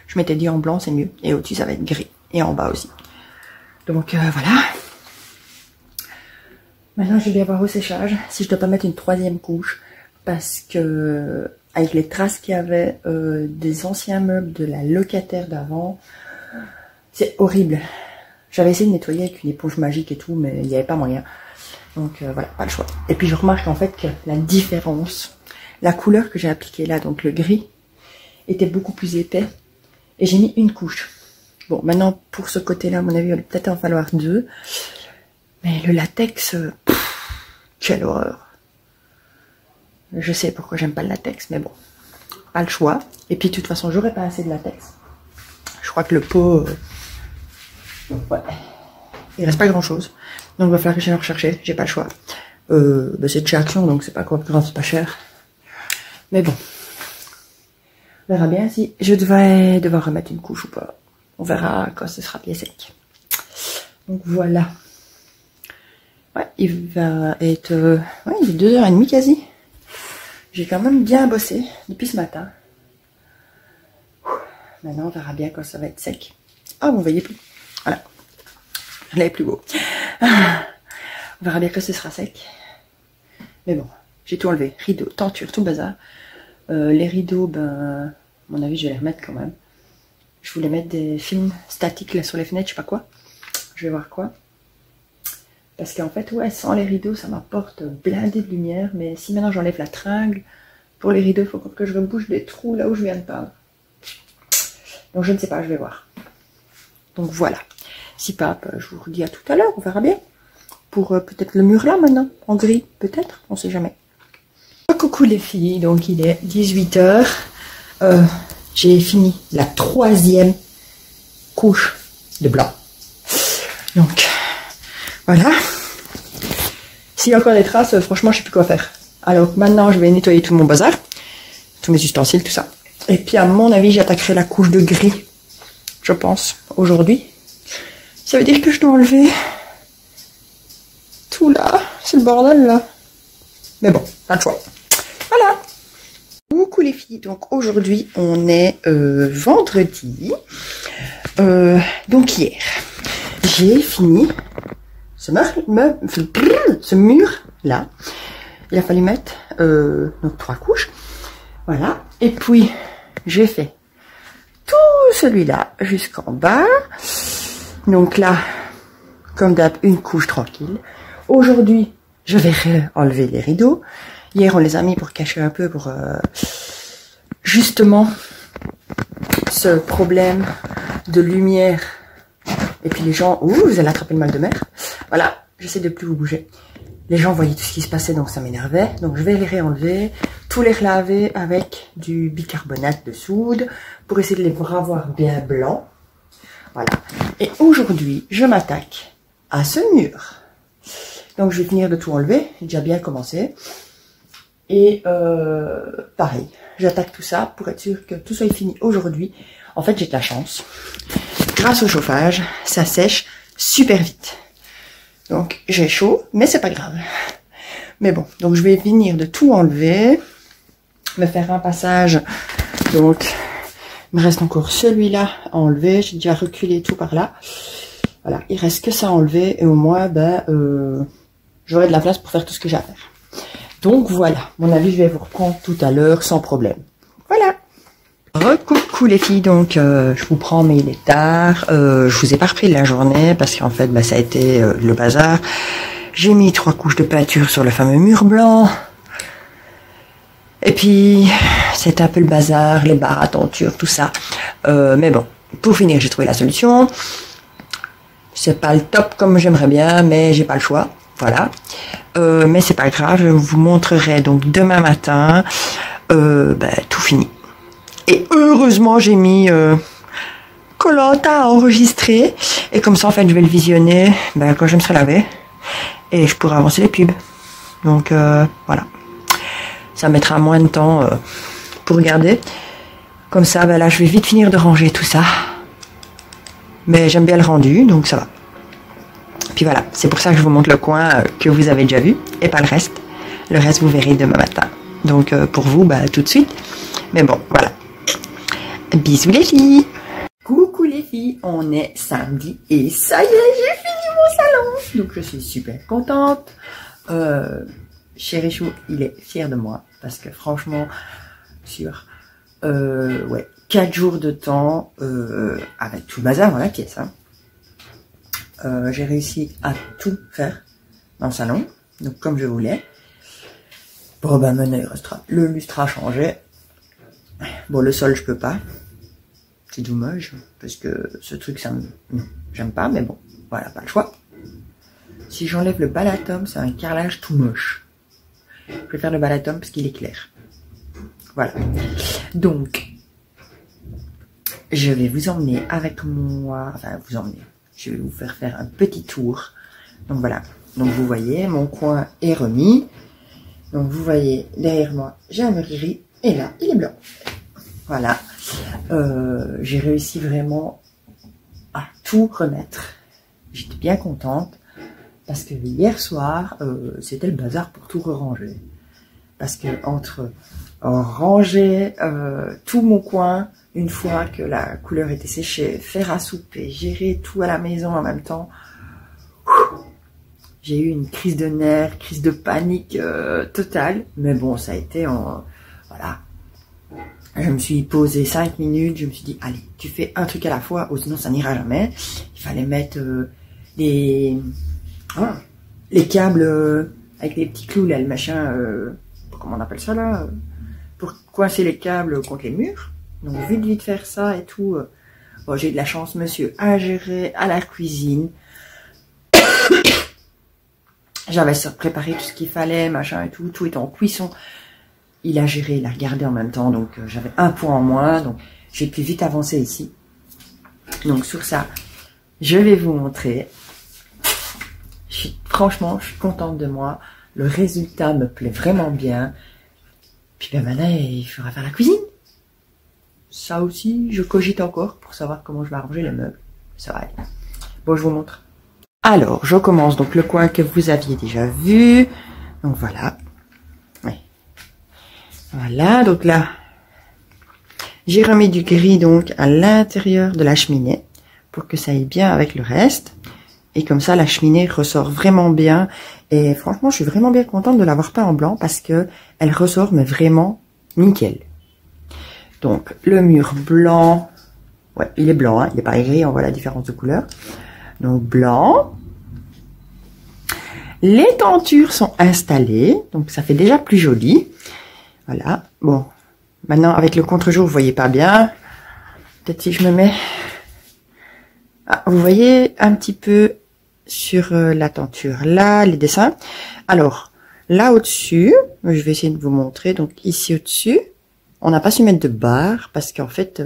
Je m'étais dit en blanc c'est mieux. Et au-dessus ça va être gris. Et en bas aussi. Donc voilà. Maintenant je vais bien voir au séchage si je dois pas mettre une 3e couche. Parce que avec les traces qu'il y avait des anciens meubles de la locataire d'avant, c'est horrible. J'avais essayé de nettoyer avec une éponge magique et tout, mais il n'y avait pas moyen. Donc voilà, pas le choix. Et puis je remarque en fait que la différence, la couleur que j'ai appliquée là, donc le gris, était beaucoup plus épais. Et j'ai mis une couche. Bon, maintenant pour ce côté-là, à mon avis, il va peut-être en falloir 2. Mais le latex, quelle horreur. Je sais pourquoi j'aime pas le latex, mais bon, pas le choix. Et puis de toute façon, j'aurais pas assez de latex. Je crois que le pot, ouais, il reste pas grand chose. Donc il va falloir que j'aille en rechercher, j'ai pas le choix. Bah, c'est de chez Action, donc c'est pas quoi grave, c'est pas cher. Mais bon, on verra bien si je devrais devoir remettre une couche ou pas. On verra quand ce sera bien sec. Donc voilà. Ouais, il va être... ouais, il est 2h30 quasi. J'ai quand même bien bossé depuis ce matin. Maintenant, on verra bien quand ça va être sec. Ah, vous ne voyez plus. Voilà. Je l'avais plus beau. On verra bien quand ce sera sec. Mais bon, j'ai tout enlevé. Rideaux, tenture, tout le bazar. Les rideaux, ben, à mon avis, je vais les remettre quand même. Je voulais mettre des films statiques là sur les fenêtres, je sais pas quoi. Je vais voir quoi. Parce qu'en fait, ouais, sans les rideaux, ça m'apporte blindé de lumière. Mais si maintenant j'enlève la tringle, pour les rideaux, il faut que je rebouche des trous là où je viens de peindre. Donc je ne sais pas, je vais voir. Donc voilà. Si pas, je vous redis à tout à l'heure, on verra bien. Pour peut-être le mur là maintenant, en gris, peut-être, on sait jamais. Coucou les filles, donc il est 18h. J'ai fini la 3e couche de blanc. Donc, voilà. S'il y a encore des traces, franchement, je sais plus quoi faire. Alors maintenant, je vais nettoyer tout mon bazar, tous mes ustensiles, tout ça. Et puis, à mon avis, j'attaquerai la couche de gris, je pense, aujourd'hui. Ça veut dire que je dois enlever tout là. C'est le bordel, là. Mais bon, pas de choix. Voilà. Coucou les filles. Donc, aujourd'hui, on est vendredi. Donc, hier, j'ai fini ce mur là. Il a fallu mettre donc 3 couches. Voilà. Et puis, j'ai fait tout celui-là jusqu'en bas. Donc là, comme d'hab, une couche tranquille. Aujourd'hui, je vais enlever les rideaux. Hier, on les a mis pour cacher un peu, pour justement ce problème de lumière. Et puis les gens, ouh, vous allez attraper le mal de mer. Voilà, j'essaie de plus vous bouger. Les gens voyaient tout ce qui se passait, donc ça m'énervait. Donc je vais les réenlever, tous les relaver avec du bicarbonate de soude pour essayer de les revoir bien blancs. Voilà. Et aujourd'hui, je m'attaque à ce mur. Donc je vais finir de tout enlever, j'ai déjà bien commencé. Et pareil, j'attaque tout ça pour être sûr que tout soit fini aujourd'hui. En fait, j'ai de la chance. Grâce au chauffage, ça sèche super vite. Donc j'ai chaud, mais c'est pas grave. Mais bon, donc je vais finir de tout enlever, me faire un passage. Donc il me reste encore celui-là à enlever. J'ai déjà reculé tout par là. Voilà, il reste que ça à enlever et au moins ben j'aurai de la place pour faire tout ce que j'ai à faire. Donc voilà, à mon avis je vais vous reprendre tout à l'heure sans problème. Voilà. Recoucou les filles, donc je vous prends mais il est tard. Je vous ai pas repris la journée parce qu'en fait ça a été le bazar. J'ai mis 3 couches de peinture sur le fameux mur blanc. Et puis c'est un peu le bazar, les barres à tenture, tout ça. Mais bon, pour finir j'ai trouvé la solution. C'est pas le top comme j'aimerais bien, mais j'ai pas le choix. Voilà. Mais c'est pas grave, je vous montrerai donc demain matin tout fini. Et heureusement j'ai mis Koh-Lanta à enregistrer. Et comme ça en fait je vais le visionner quand je me serai lavé. Et je pourrai avancer les pubs. Donc voilà. Ça mettra moins de temps pour regarder. Comme ça là je vais vite finir de ranger tout ça. Mais j'aime bien le rendu, donc ça va. Puis voilà, c'est pour ça que je vous montre le coin que vous avez déjà vu, et pas le reste. Le reste, vous verrez demain matin. Donc pour vous, tout de suite. Mais bon, voilà. Bisous les filles. Coucou les filles, on est samedi, et ça y est, j'ai fini mon salon. Donc je suis super contente. Chéri Chou, il est fier de moi, parce que franchement, sur... ouais, 4 jours de temps avec tout le bazar dans la pièce. Hein. J'ai réussi à tout faire dans le salon, donc comme je voulais. Bon maintenant il restera le lustre à changer. Bon le sol je peux pas, c'est dommage parce que ce truc ça me... j'aime pas, mais bon voilà, pas le choix. Si j'enlève le balatum, c'est un carrelage tout moche. Je vais faire le balatum parce qu'il est clair. Voilà. Donc je vais vous emmener avec moi, enfin vous emmener, je vais vous faire un petit tour. Donc voilà, donc vous voyez, mon coin est remis. Donc vous voyez, derrière moi, j'ai un mur gris, et là, il est blanc. Voilà, j'ai réussi vraiment à tout remettre. J'étais bien contente. Parce que hier soir, c'était le bazar pour tout ranger. Parce que entre ranger tout mon coin, une fois que la couleur était séchée, faire à souper, gérer tout à la maison en même temps, j'ai eu une crise de nerfs, crise de panique totale. Mais bon, ça a été voilà. Je me suis posée 5 minutes, je me suis dit, allez, tu fais un truc à la fois, ou sinon ça n'ira jamais. Il fallait mettre les câbles avec les petits clous, là, le machin, comment on appelle ça là, pour coincer les câbles contre les murs. Donc vite faire ça et tout. Bon, j'ai eu de la chance, monsieur a géré à la cuisine. J'avais préparé tout ce qu'il fallait, machin et tout est en cuisson. Il a géré, il a regardé en même temps, donc j'avais un point en moins, donc j'ai pu vite avancer ici. Donc sur ça, je vais vous montrer. Franchement, je suis contente de moi. Le résultat me plaît vraiment bien. Puis ben maintenant, il faudra faire la cuisine. Ça aussi, je cogite encore pour savoir comment je vais arranger les meubles. Ça va aller. Bon, je vous montre. Alors, je commence donc le coin que vous aviez déjà vu. Donc voilà. Oui. Voilà, donc là, j'ai remis du gris donc à l'intérieur de la cheminée pour que ça aille bien avec le reste. Et comme ça, la cheminée ressort vraiment bien. Et franchement, je suis vraiment bien contente de l'avoir peint en blanc parce que elle ressort mais vraiment nickel. Donc, le mur blanc. Ouais, il est blanc, hein, il n'est pas gris, on voit la différence de couleur. Donc, blanc. Les tentures sont installées, donc ça fait déjà plus joli. Voilà, bon. Maintenant, avec le contre-jour, vous voyez pas bien. Peut-être si je me mets... Ah, vous voyez un petit peu sur la tenture, là, les dessins. Alors, là au-dessus, je vais essayer de vous montrer. Donc, ici au-dessus, on n'a pas su mettre de barre parce qu'en fait,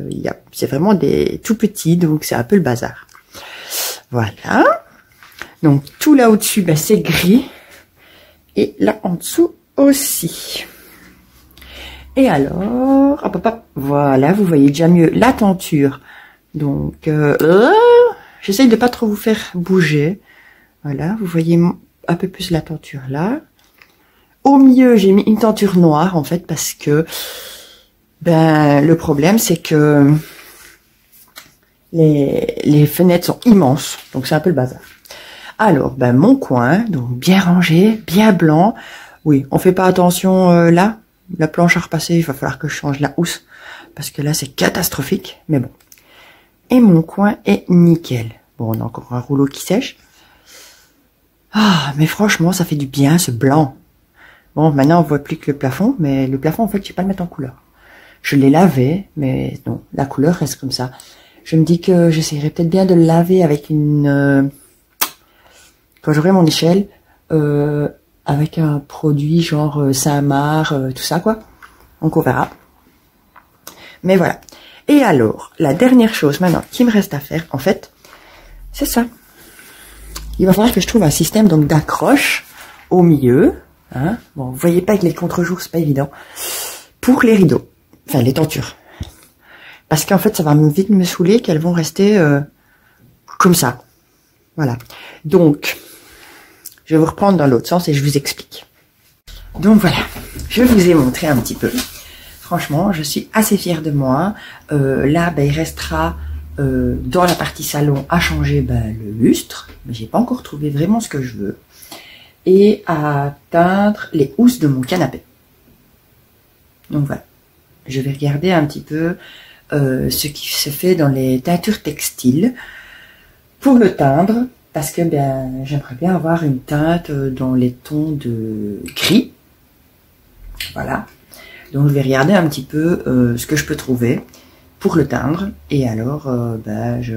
c'est vraiment des tout petits, donc c'est un peu le bazar. Voilà. Donc, tout là au-dessus, ben, c'est gris. Et là en dessous aussi. Et alors, hop, hop, hop, voilà, vous voyez déjà mieux la tenture. Donc, j'essaye de pas trop vous faire bouger. Voilà, vous voyez un peu plus la tenture là. Au milieu, j'ai mis une tenture noire en fait parce que ben le problème c'est que les fenêtres sont immenses, donc c'est un peu le bazar. Alors, ben mon coin, donc bien rangé, bien blanc. Oui, on fait pas attention là. La planche à repasser, il va falloir que je change la housse parce que là c'est catastrophique. Mais bon. Et mon coin est nickel. Bon, on a encore un rouleau qui sèche. Ah, mais franchement, ça fait du bien, ce blanc. Bon, maintenant, on voit plus que le plafond, mais le plafond, en fait, je sais pas le mettre en couleur. Je l'ai lavé, mais non, la couleur reste comme ça. Je me dis que j'essaierai peut-être bien de le laver avec une... quand j'aurai mon échelle, avec un produit genre Saint-Marc, tout ça, quoi. Donc, on verra. Mais voilà. Et alors, la dernière chose maintenant qui me reste à faire, en fait, c'est ça. Il va falloir que je trouve un système donc d'accroche au milieu. Hein. Bon, vous voyez pas avec les contre-jours, c'est pas évident. Pour les rideaux, enfin les tentures. Parce qu'en fait, ça va vite me saouler qu'elles vont rester comme ça. Voilà. Donc, je vais vous reprendre dans l'autre sens et je vous explique. Donc voilà, je vous ai montré un petit peu. Franchement, je suis assez fière de moi. Là, ben, il restera dans la partie salon à changer ben, le lustre. Mais j'ai pas encore trouvé vraiment ce que je veux. Et à teindre les housses de mon canapé. Donc voilà. Je vais regarder un petit peu ce qui se fait dans les teintures textiles pour le teindre. Parce que ben, j'aimerais bien avoir une teinte dans les tons de gris. Voilà. Donc je vais regarder un petit peu ce que je peux trouver pour le teindre. Et alors, ben, je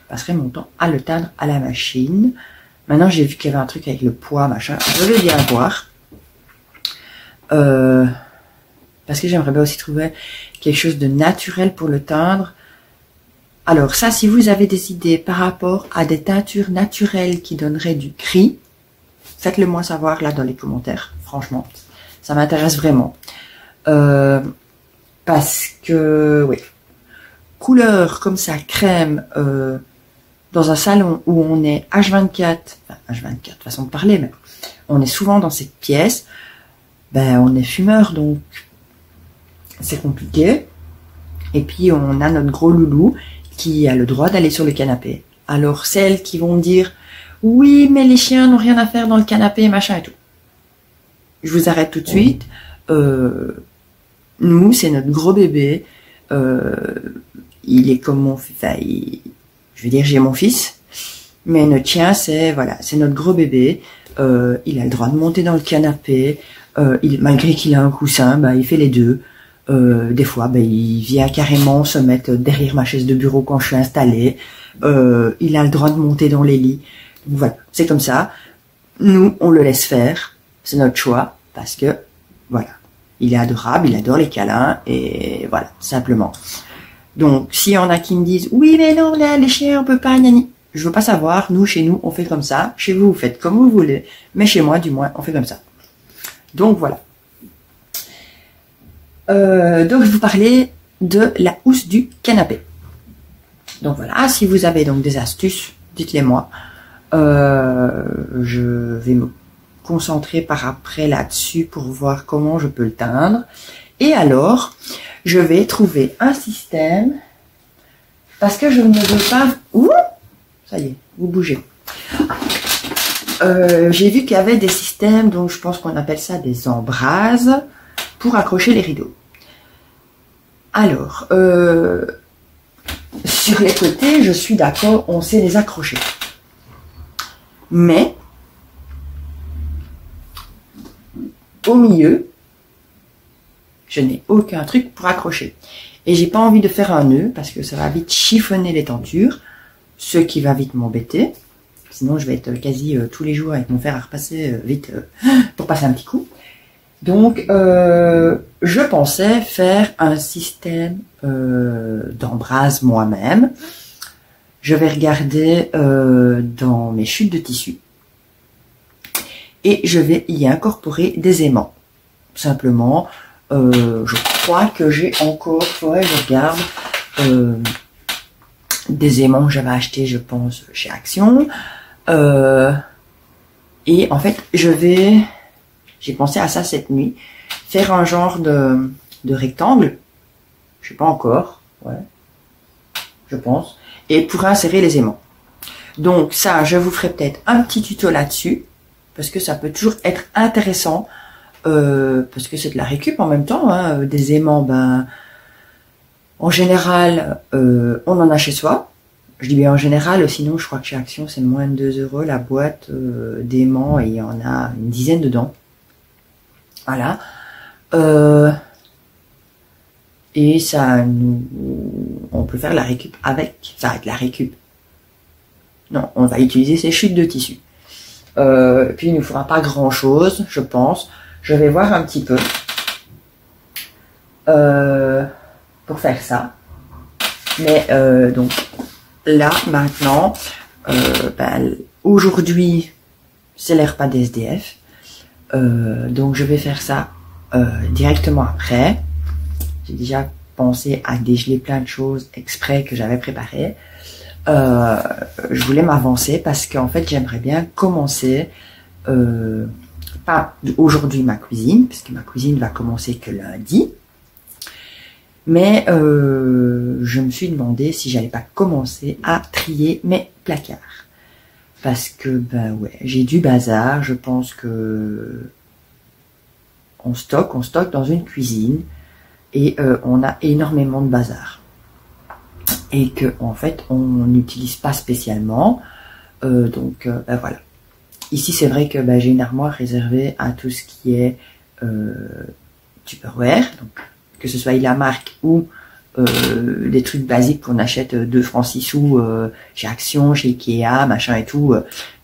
passerai mon temps à le teindre à la machine. Maintenant, j'ai vu qu'il y avait un truc avec le poids, machin. Je vais bien voir. Parce que j'aimerais bien aussi trouver quelque chose de naturel pour le teindre. Alors ça, si vous avez des idées par rapport à des teintures naturelles qui donneraient du gris, faites-le moi savoir là dans les commentaires. Franchement, ça m'intéresse vraiment. Parce que, oui, couleur comme ça, crème, dans un salon où on est H24, enfin H24, façon de parler, mais on est souvent dans cette pièce, ben on est fumeur, donc c'est compliqué. Et puis on a notre gros loulou qui a le droit d'aller sur le canapé. Alors celles qui vont me dire oui mais les chiens n'ont rien à faire dans le canapé, machin et tout. Je vous arrête tout de suite. Nous c'est notre gros bébé. Il est comme mon fils. Enfin, je veux dire j'ai mon fils, mais notre chien c'est voilà, c'est notre gros bébé. Il a le droit de monter dans le canapé. Malgré qu'il a un coussin, bah, il fait les deux. Des fois, bah, il vient carrément se mettre derrière ma chaise de bureau quand je suis installée. Il a le droit de monter dans les lits. Donc, voilà, c'est comme ça. Nous, on le laisse faire. C'est notre choix parce que voilà, il est adorable, il adore les câlins et voilà, simplement. Donc, s'il y en a qui me disent oui, mais non, là, les chiens, on peut pas, nani. Je veux pas savoir. Nous, chez nous, on fait comme ça. Chez vous, vous faites comme vous voulez. Mais chez moi, du moins, on fait comme ça. Donc voilà. Donc je vous parlais de la housse du canapé. Donc voilà, si vous avez donc des astuces, dites-les moi. Je vais me concentrer par après là-dessus pour voir comment je peux le teindre. Et alors, je vais trouver un système parce que je ne veux pas... Ouh, ça y est, vous bougez. J'ai vu qu'il y avait des systèmes, donc je pense qu'on appelle ça des embrasses, pour accrocher les rideaux. Alors, sur les côtés, je suis d'accord, on sait les accrocher. Mais, au milieu, je n'ai aucun truc pour accrocher. Et j'ai pas envie de faire un nœud, parce que ça va vite chiffonner les tentures, ce qui va vite m'embêter. Sinon, je vais être quasi tous les jours avec mon fer à repasser vite pour passer un petit coup. Donc, je pensais faire un système d'embrase moi-même. Je vais regarder dans mes chutes de tissu. Et je vais y incorporer des aimants. Simplement, je crois que j'ai encore, faudrait que je regarde, des aimants que j'avais achetés, je pense, chez Action. Et en fait, j'ai pensé à ça cette nuit, faire un genre de rectangle, je sais pas encore, ouais, je pense, et pour insérer les aimants. Donc ça, je vous ferai peut-être un petit tuto là-dessus, parce que ça peut toujours être intéressant, parce que c'est de la récup en même temps, hein, des aimants, ben, en général, on en a chez soi. Je dis bien en général, sinon je crois que chez Action c'est moins de 2 € la boîte d'aimants et il y en a une dizaine dedans. Voilà. Et ça on peut faire la récup avec, ça va être la récup. Non, on va utiliser ces chutes de tissu. Puis il ne nous faudra pas grand chose, je pense. Je vais voir un petit peu pour faire ça. Mais donc là, maintenant, ben, aujourd'hui, c'est les repas des SDF. Donc, je vais faire ça directement après. J'ai déjà pensé à dégeler plein de choses exprès que j'avais préparées. Je voulais m'avancer parce qu'en fait, j'aimerais bien commencer, pas aujourd'hui ma cuisine, puisque ma cuisine va commencer que lundi. Mais je me suis demandé si j'allais pas commencer à trier mes placards. Parce que, ben ouais, j'ai du bazar. Je pense que on stocke dans une cuisine et on a énormément de bazar. Et que en fait, on n'utilise pas spécialement. Donc, ben voilà. Ici, c'est vrai que ben, j'ai une armoire réservée à tout ce qui est Tupperware. Donc, que ce soit la marque ou des trucs basiques qu'on achète 2 francs 6 sous chez Action, chez Ikea, machin et tout.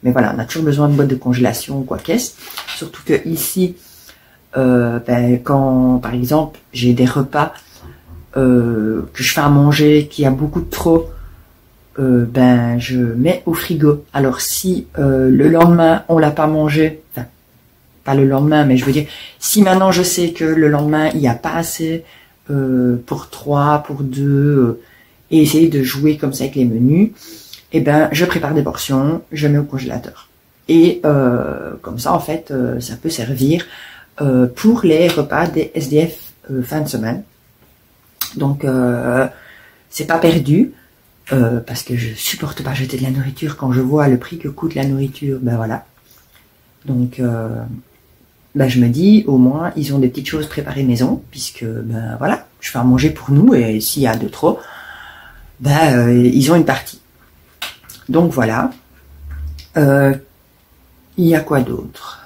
Mais voilà, on a toujours besoin de boîtes de congélation ou quoi qu'est-ce. Surtout que ici, ben, quand par exemple j'ai des repas que je fais à manger, qui a beaucoup de trop, ben je mets au frigo. Alors si le lendemain on l'a pas mangé, enfin pas le lendemain, mais je veux dire, si maintenant je sais que le lendemain il n'y a pas assez pour 3, pour 2, et essayer de jouer comme ça avec les menus, eh ben, je prépare des portions, je mets au congélateur. Et comme ça, en fait, ça peut servir pour les repas des SDF fin de semaine. Donc, c'est pas perdu, parce que je supporte pas jeter de la nourriture quand je vois le prix que coûte la nourriture. Ben voilà. Donc, ben, je me dis, au moins, ils ont des petites choses préparées maison, puisque, ben voilà, je fais à manger pour nous, et s'il y a de trop, ben, ils ont une partie. Donc voilà. Il y a quoi d'autre?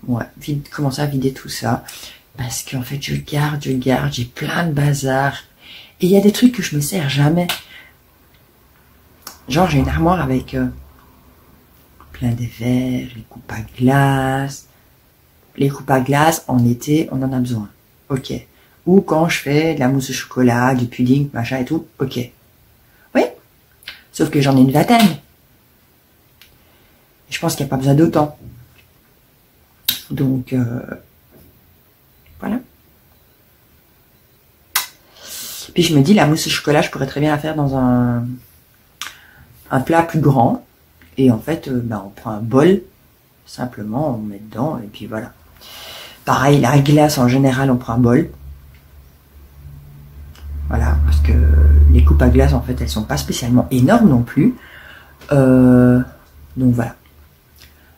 Ouais, commencer à vider tout ça. Parce qu'en fait, je garde, j'ai plein de bazar. Et il y a des trucs que je me sers jamais. Genre, j'ai une armoire avec plein de verres, les coupes à glace. Les coupes à glace, en été, on en a besoin. Ok. Ou quand je fais de la mousse au chocolat, du pudding, machin et tout. Ok. Oui. Sauf que j'en ai une vingtaine. Je pense qu'il n'y a pas besoin d'autant. Donc, voilà. Puis je me dis, la mousse au chocolat, je pourrais très bien la faire dans un plat plus grand. Et en fait, ben, on prend un bol, simplement, on met dedans, et puis voilà. Pareil, la glace, en général, on prend un bol. Voilà, parce que les coupes à glace, en fait, elles sont pas spécialement énormes non plus. Donc voilà.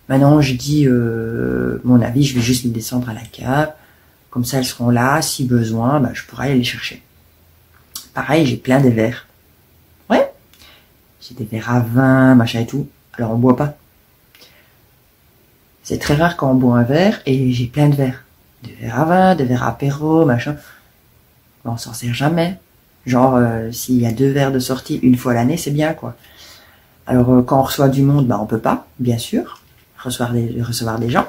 Maintenant, je dis mon avis, je vais juste les descendre à la cave. Comme ça, elles seront là. Si besoin, bah, je pourrai aller les chercher. Pareil, j'ai plein de verres. Ouais. J'ai des verres à vin, machin et tout. Alors, on boit pas. C'est très rare quand on boit un verre et j'ai plein de verres. Des verres à vin, des verres à apéro, machin. On s'en sert jamais. Genre, s'il y a 2 verres de sortie une fois l'année, c'est bien, quoi. Alors, quand on reçoit du monde, bah, on peut pas, bien sûr, recevoir des gens.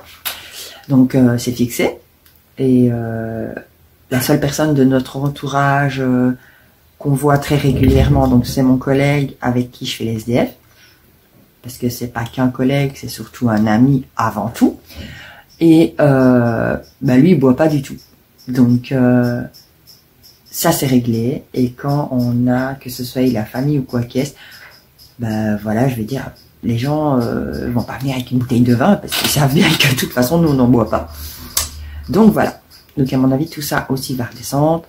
Donc, c'est fixé. Et la seule personne de notre entourage qu'on voit très régulièrement, donc c'est mon collègue avec qui je fais les SDF. Parce que c'est pas qu'un collègue, c'est surtout un ami avant tout. Et bah, lui, il boit pas du tout. Donc, ça, c'est réglé. Et quand on a, que ce soit la famille ou quoi qu'est-ce, ben voilà, je vais dire, les gens vont pas venir avec une bouteille de vin parce qu'ils savent bien que de toute façon, nous, on n'en boit pas. Donc voilà. Donc à mon avis, tout ça aussi va redescendre.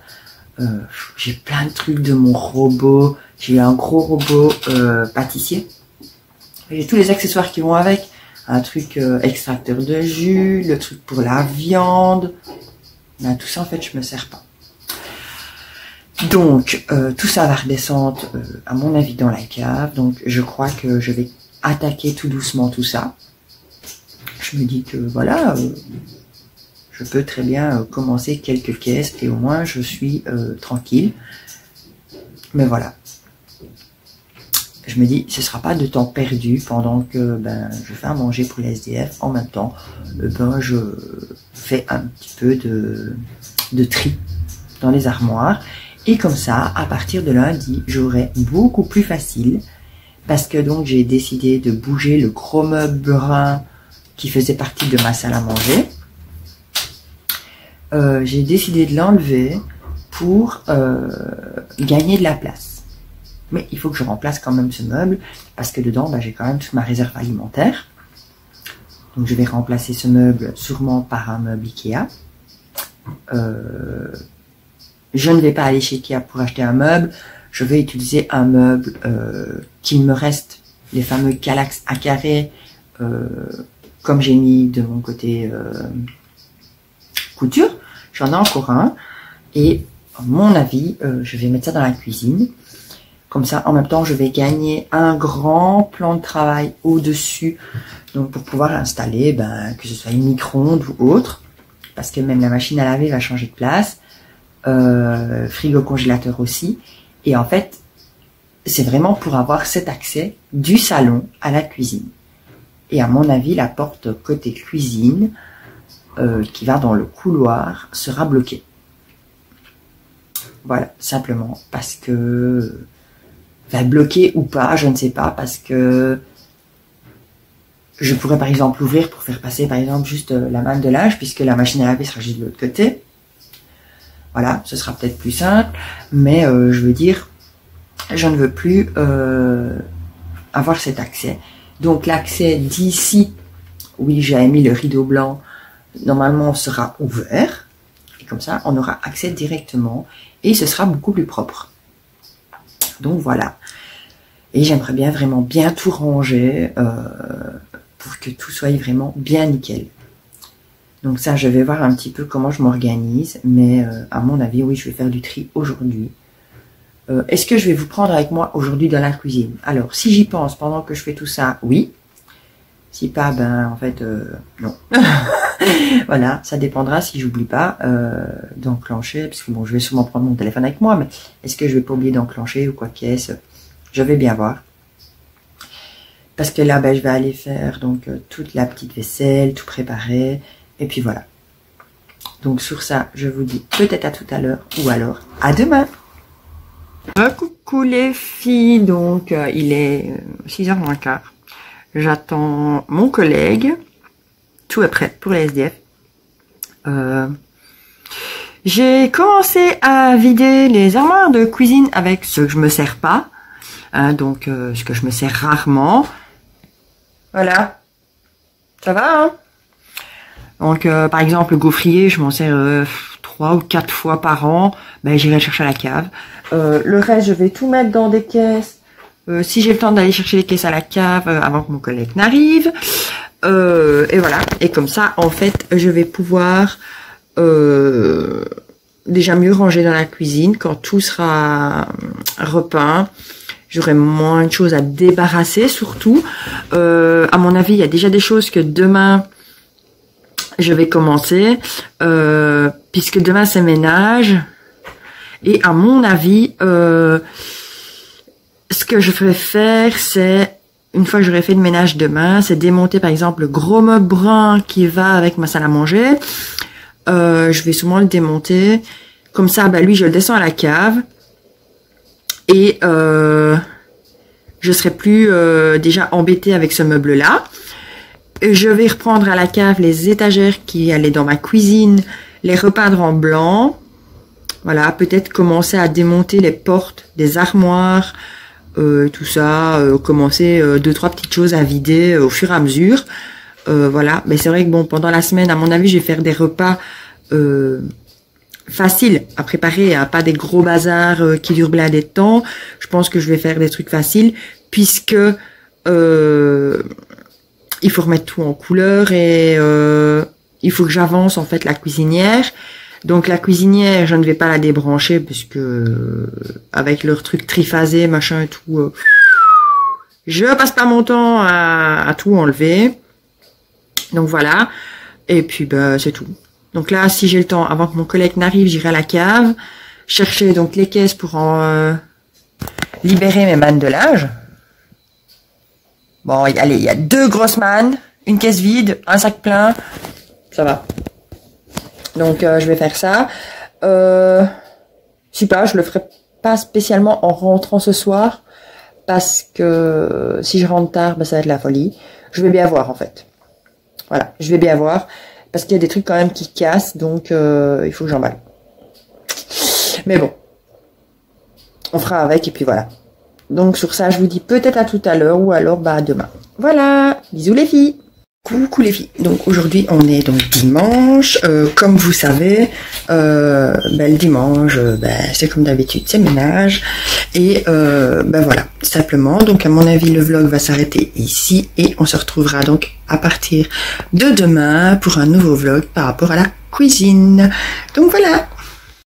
J'ai plein de trucs de mon robot. J'ai un gros robot pâtissier. J'ai tous les accessoires qui vont avec. Un truc extracteur de jus, le truc pour la viande. Ben, tout ça, en fait, je me sers pas. Donc, tout ça va redescendre, à mon avis, dans la cave. Donc, je crois que je vais attaquer tout doucement tout ça. Je me dis que, voilà, je peux très bien commencer quelques caisses et au moins, je suis tranquille. Mais voilà. Je me dis, ce sera pas de temps perdu pendant que ben, je fais à manger pour les SDF. En même temps, ben, je fais un petit peu de tri dans les armoires. Et comme ça, à partir de lundi, j'aurai beaucoup plus facile parce que donc j'ai décidé de bouger le gros meuble brun qui faisait partie de ma salle à manger. J'ai décidé de l'enlever pour gagner de la place. Mais il faut que je remplace quand même ce meuble parce que dedans, bah, j'ai quand même toute ma réserve alimentaire. Donc je vais remplacer ce meuble sûrement par un meuble Ikea. Je ne vais pas aller chez Ikea pour acheter un meuble. Je vais utiliser un meuble qu'il me reste, les fameux Kallax à carré, comme j'ai mis de mon côté couture. J'en ai encore un. Et à mon avis, je vais mettre ça dans la cuisine. Comme ça, en même temps, je vais gagner un grand plan de travail au-dessus. Donc, pour pouvoir installer, ben, que ce soit une micro-ondes ou autre. Parce que même la machine à laver va changer de place. Frigo congélateur aussi. Et en fait, c'est vraiment pour avoir cet accès du salon à la cuisine. Et à mon avis, la porte côté cuisine, qui va dans le couloir, sera bloquée. Voilà, simplement parce que va bloquer ou pas, je ne sais pas, parce que je pourrais par exemple l'ouvrir pour faire passer par exemple juste la manne de linge, puisque la machine à laver sera juste de l'autre côté. Voilà, ce sera peut-être plus simple, mais je veux dire, je ne veux plus avoir cet accès. Donc l'accès d'ici, oui, j'ai mis le rideau blanc, normalement sera ouvert. Et comme ça, on aura accès directement et ce sera beaucoup plus propre. Donc voilà. Et j'aimerais bien vraiment bien tout ranger pour que tout soit vraiment bien nickel. Donc ça, je vais voir un petit peu comment je m'organise. Mais à mon avis, oui, je vais faire du tri aujourd'hui. Est-ce que je vais vous prendre avec moi aujourd'hui dans la cuisine? Alors, si j'y pense pendant que je fais tout ça, oui. Si pas, ben en fait, non. Voilà, ça dépendra si j'oublie pas d'enclencher. Parce que bon, je vais sûrement prendre mon téléphone avec moi. Mais est-ce que je vais pas oublier d'enclencher ou quoi qu'est-ce? Je vais bien voir. Parce que là, ben, je vais aller faire donc toute la petite vaisselle, tout préparer. Et puis voilà. Donc sur ça, je vous dis peut-être à tout à l'heure ou alors à demain. Coucou les filles, donc il est 6h moins quart. J'attends mon collègue. Tout est prêt pour les SDF. J'ai commencé à vider les armoires de cuisine avec ce que je me sers pas. Donc ce que je me sers rarement. Voilà. Ça va, hein? Donc par exemple le gaufrier, je m'en sers 3 ou 4 fois par an. Ben j'irai le chercher à la cave. Le reste, je vais tout mettre dans des caisses. Si j'ai le temps d'aller chercher les caisses à la cave avant que mon collègue n'arrive. Et voilà. Et comme ça, en fait, je vais pouvoir déjà mieux ranger dans la cuisine quand tout sera repeint. J'aurai moins de choses à débarrasser, surtout. À mon avis, il y a déjà des choses que demain, je vais commencer. Puisque demain, c'est ménage. Et à mon avis, ce que je vais faire, c'est, une fois que j'aurai fait le ménage demain, c'est démonter par exemple le gros meuble brun qui va avec ma salle à manger. Je vais souvent le démonter. Comme ça, bah, lui, je le descends à la cave. Et je serai plus déjà embêtée avec ce meuble-là. Je vais reprendre à la cave les étagères qui allaient dans ma cuisine, les repeindre en blanc. Voilà, peut-être commencer à démonter les portes des armoires, tout ça, commencer 2-3 petites choses à vider au fur et à mesure. Voilà, mais c'est vrai que bon, pendant la semaine, à mon avis, je vais faire des repas faciles à préparer, hein, pas des gros bazars qui durent bien des temps. Je pense que je vais faire des trucs faciles, puisque il faut remettre tout en couleur et il faut que j'avance en fait la cuisinière. Donc la cuisinière, je ne vais pas la débrancher puisque avec leur truc triphasé, machin et tout, je passe pas mon temps à tout enlever. Donc voilà. Et puis bah c'est tout. Donc là, si j'ai le temps, avant que mon collègue n'arrive, j'irai à la cave chercher donc les caisses pour en libérer mes mannes de linge. Bon, allez, il y a 2 grosses mannes, une caisse vide, un sac plein, ça va. Donc je vais faire ça. Je sais pas, je le ferai pas spécialement en rentrant ce soir parce que si je rentre tard, bah, ça va être la folie. Je vais bien voir en fait. Voilà, je vais bien voir parce qu'il y a des trucs quand même qui cassent, donc il faut que j'emballe. Mais bon, on fera avec et puis voilà. Donc sur ça, je vous dis peut-être à tout à l'heure ou alors bah à demain. Voilà, bisous les filles. Coucou les filles, donc aujourd'hui on est donc dimanche, comme vous savez, le dimanche, c'est comme d'habitude, c'est ménage, et voilà, simplement, donc à mon avis le vlog va s'arrêter ici, et on se retrouvera donc à partir de demain pour un nouveau vlog par rapport à la cuisine. Donc voilà.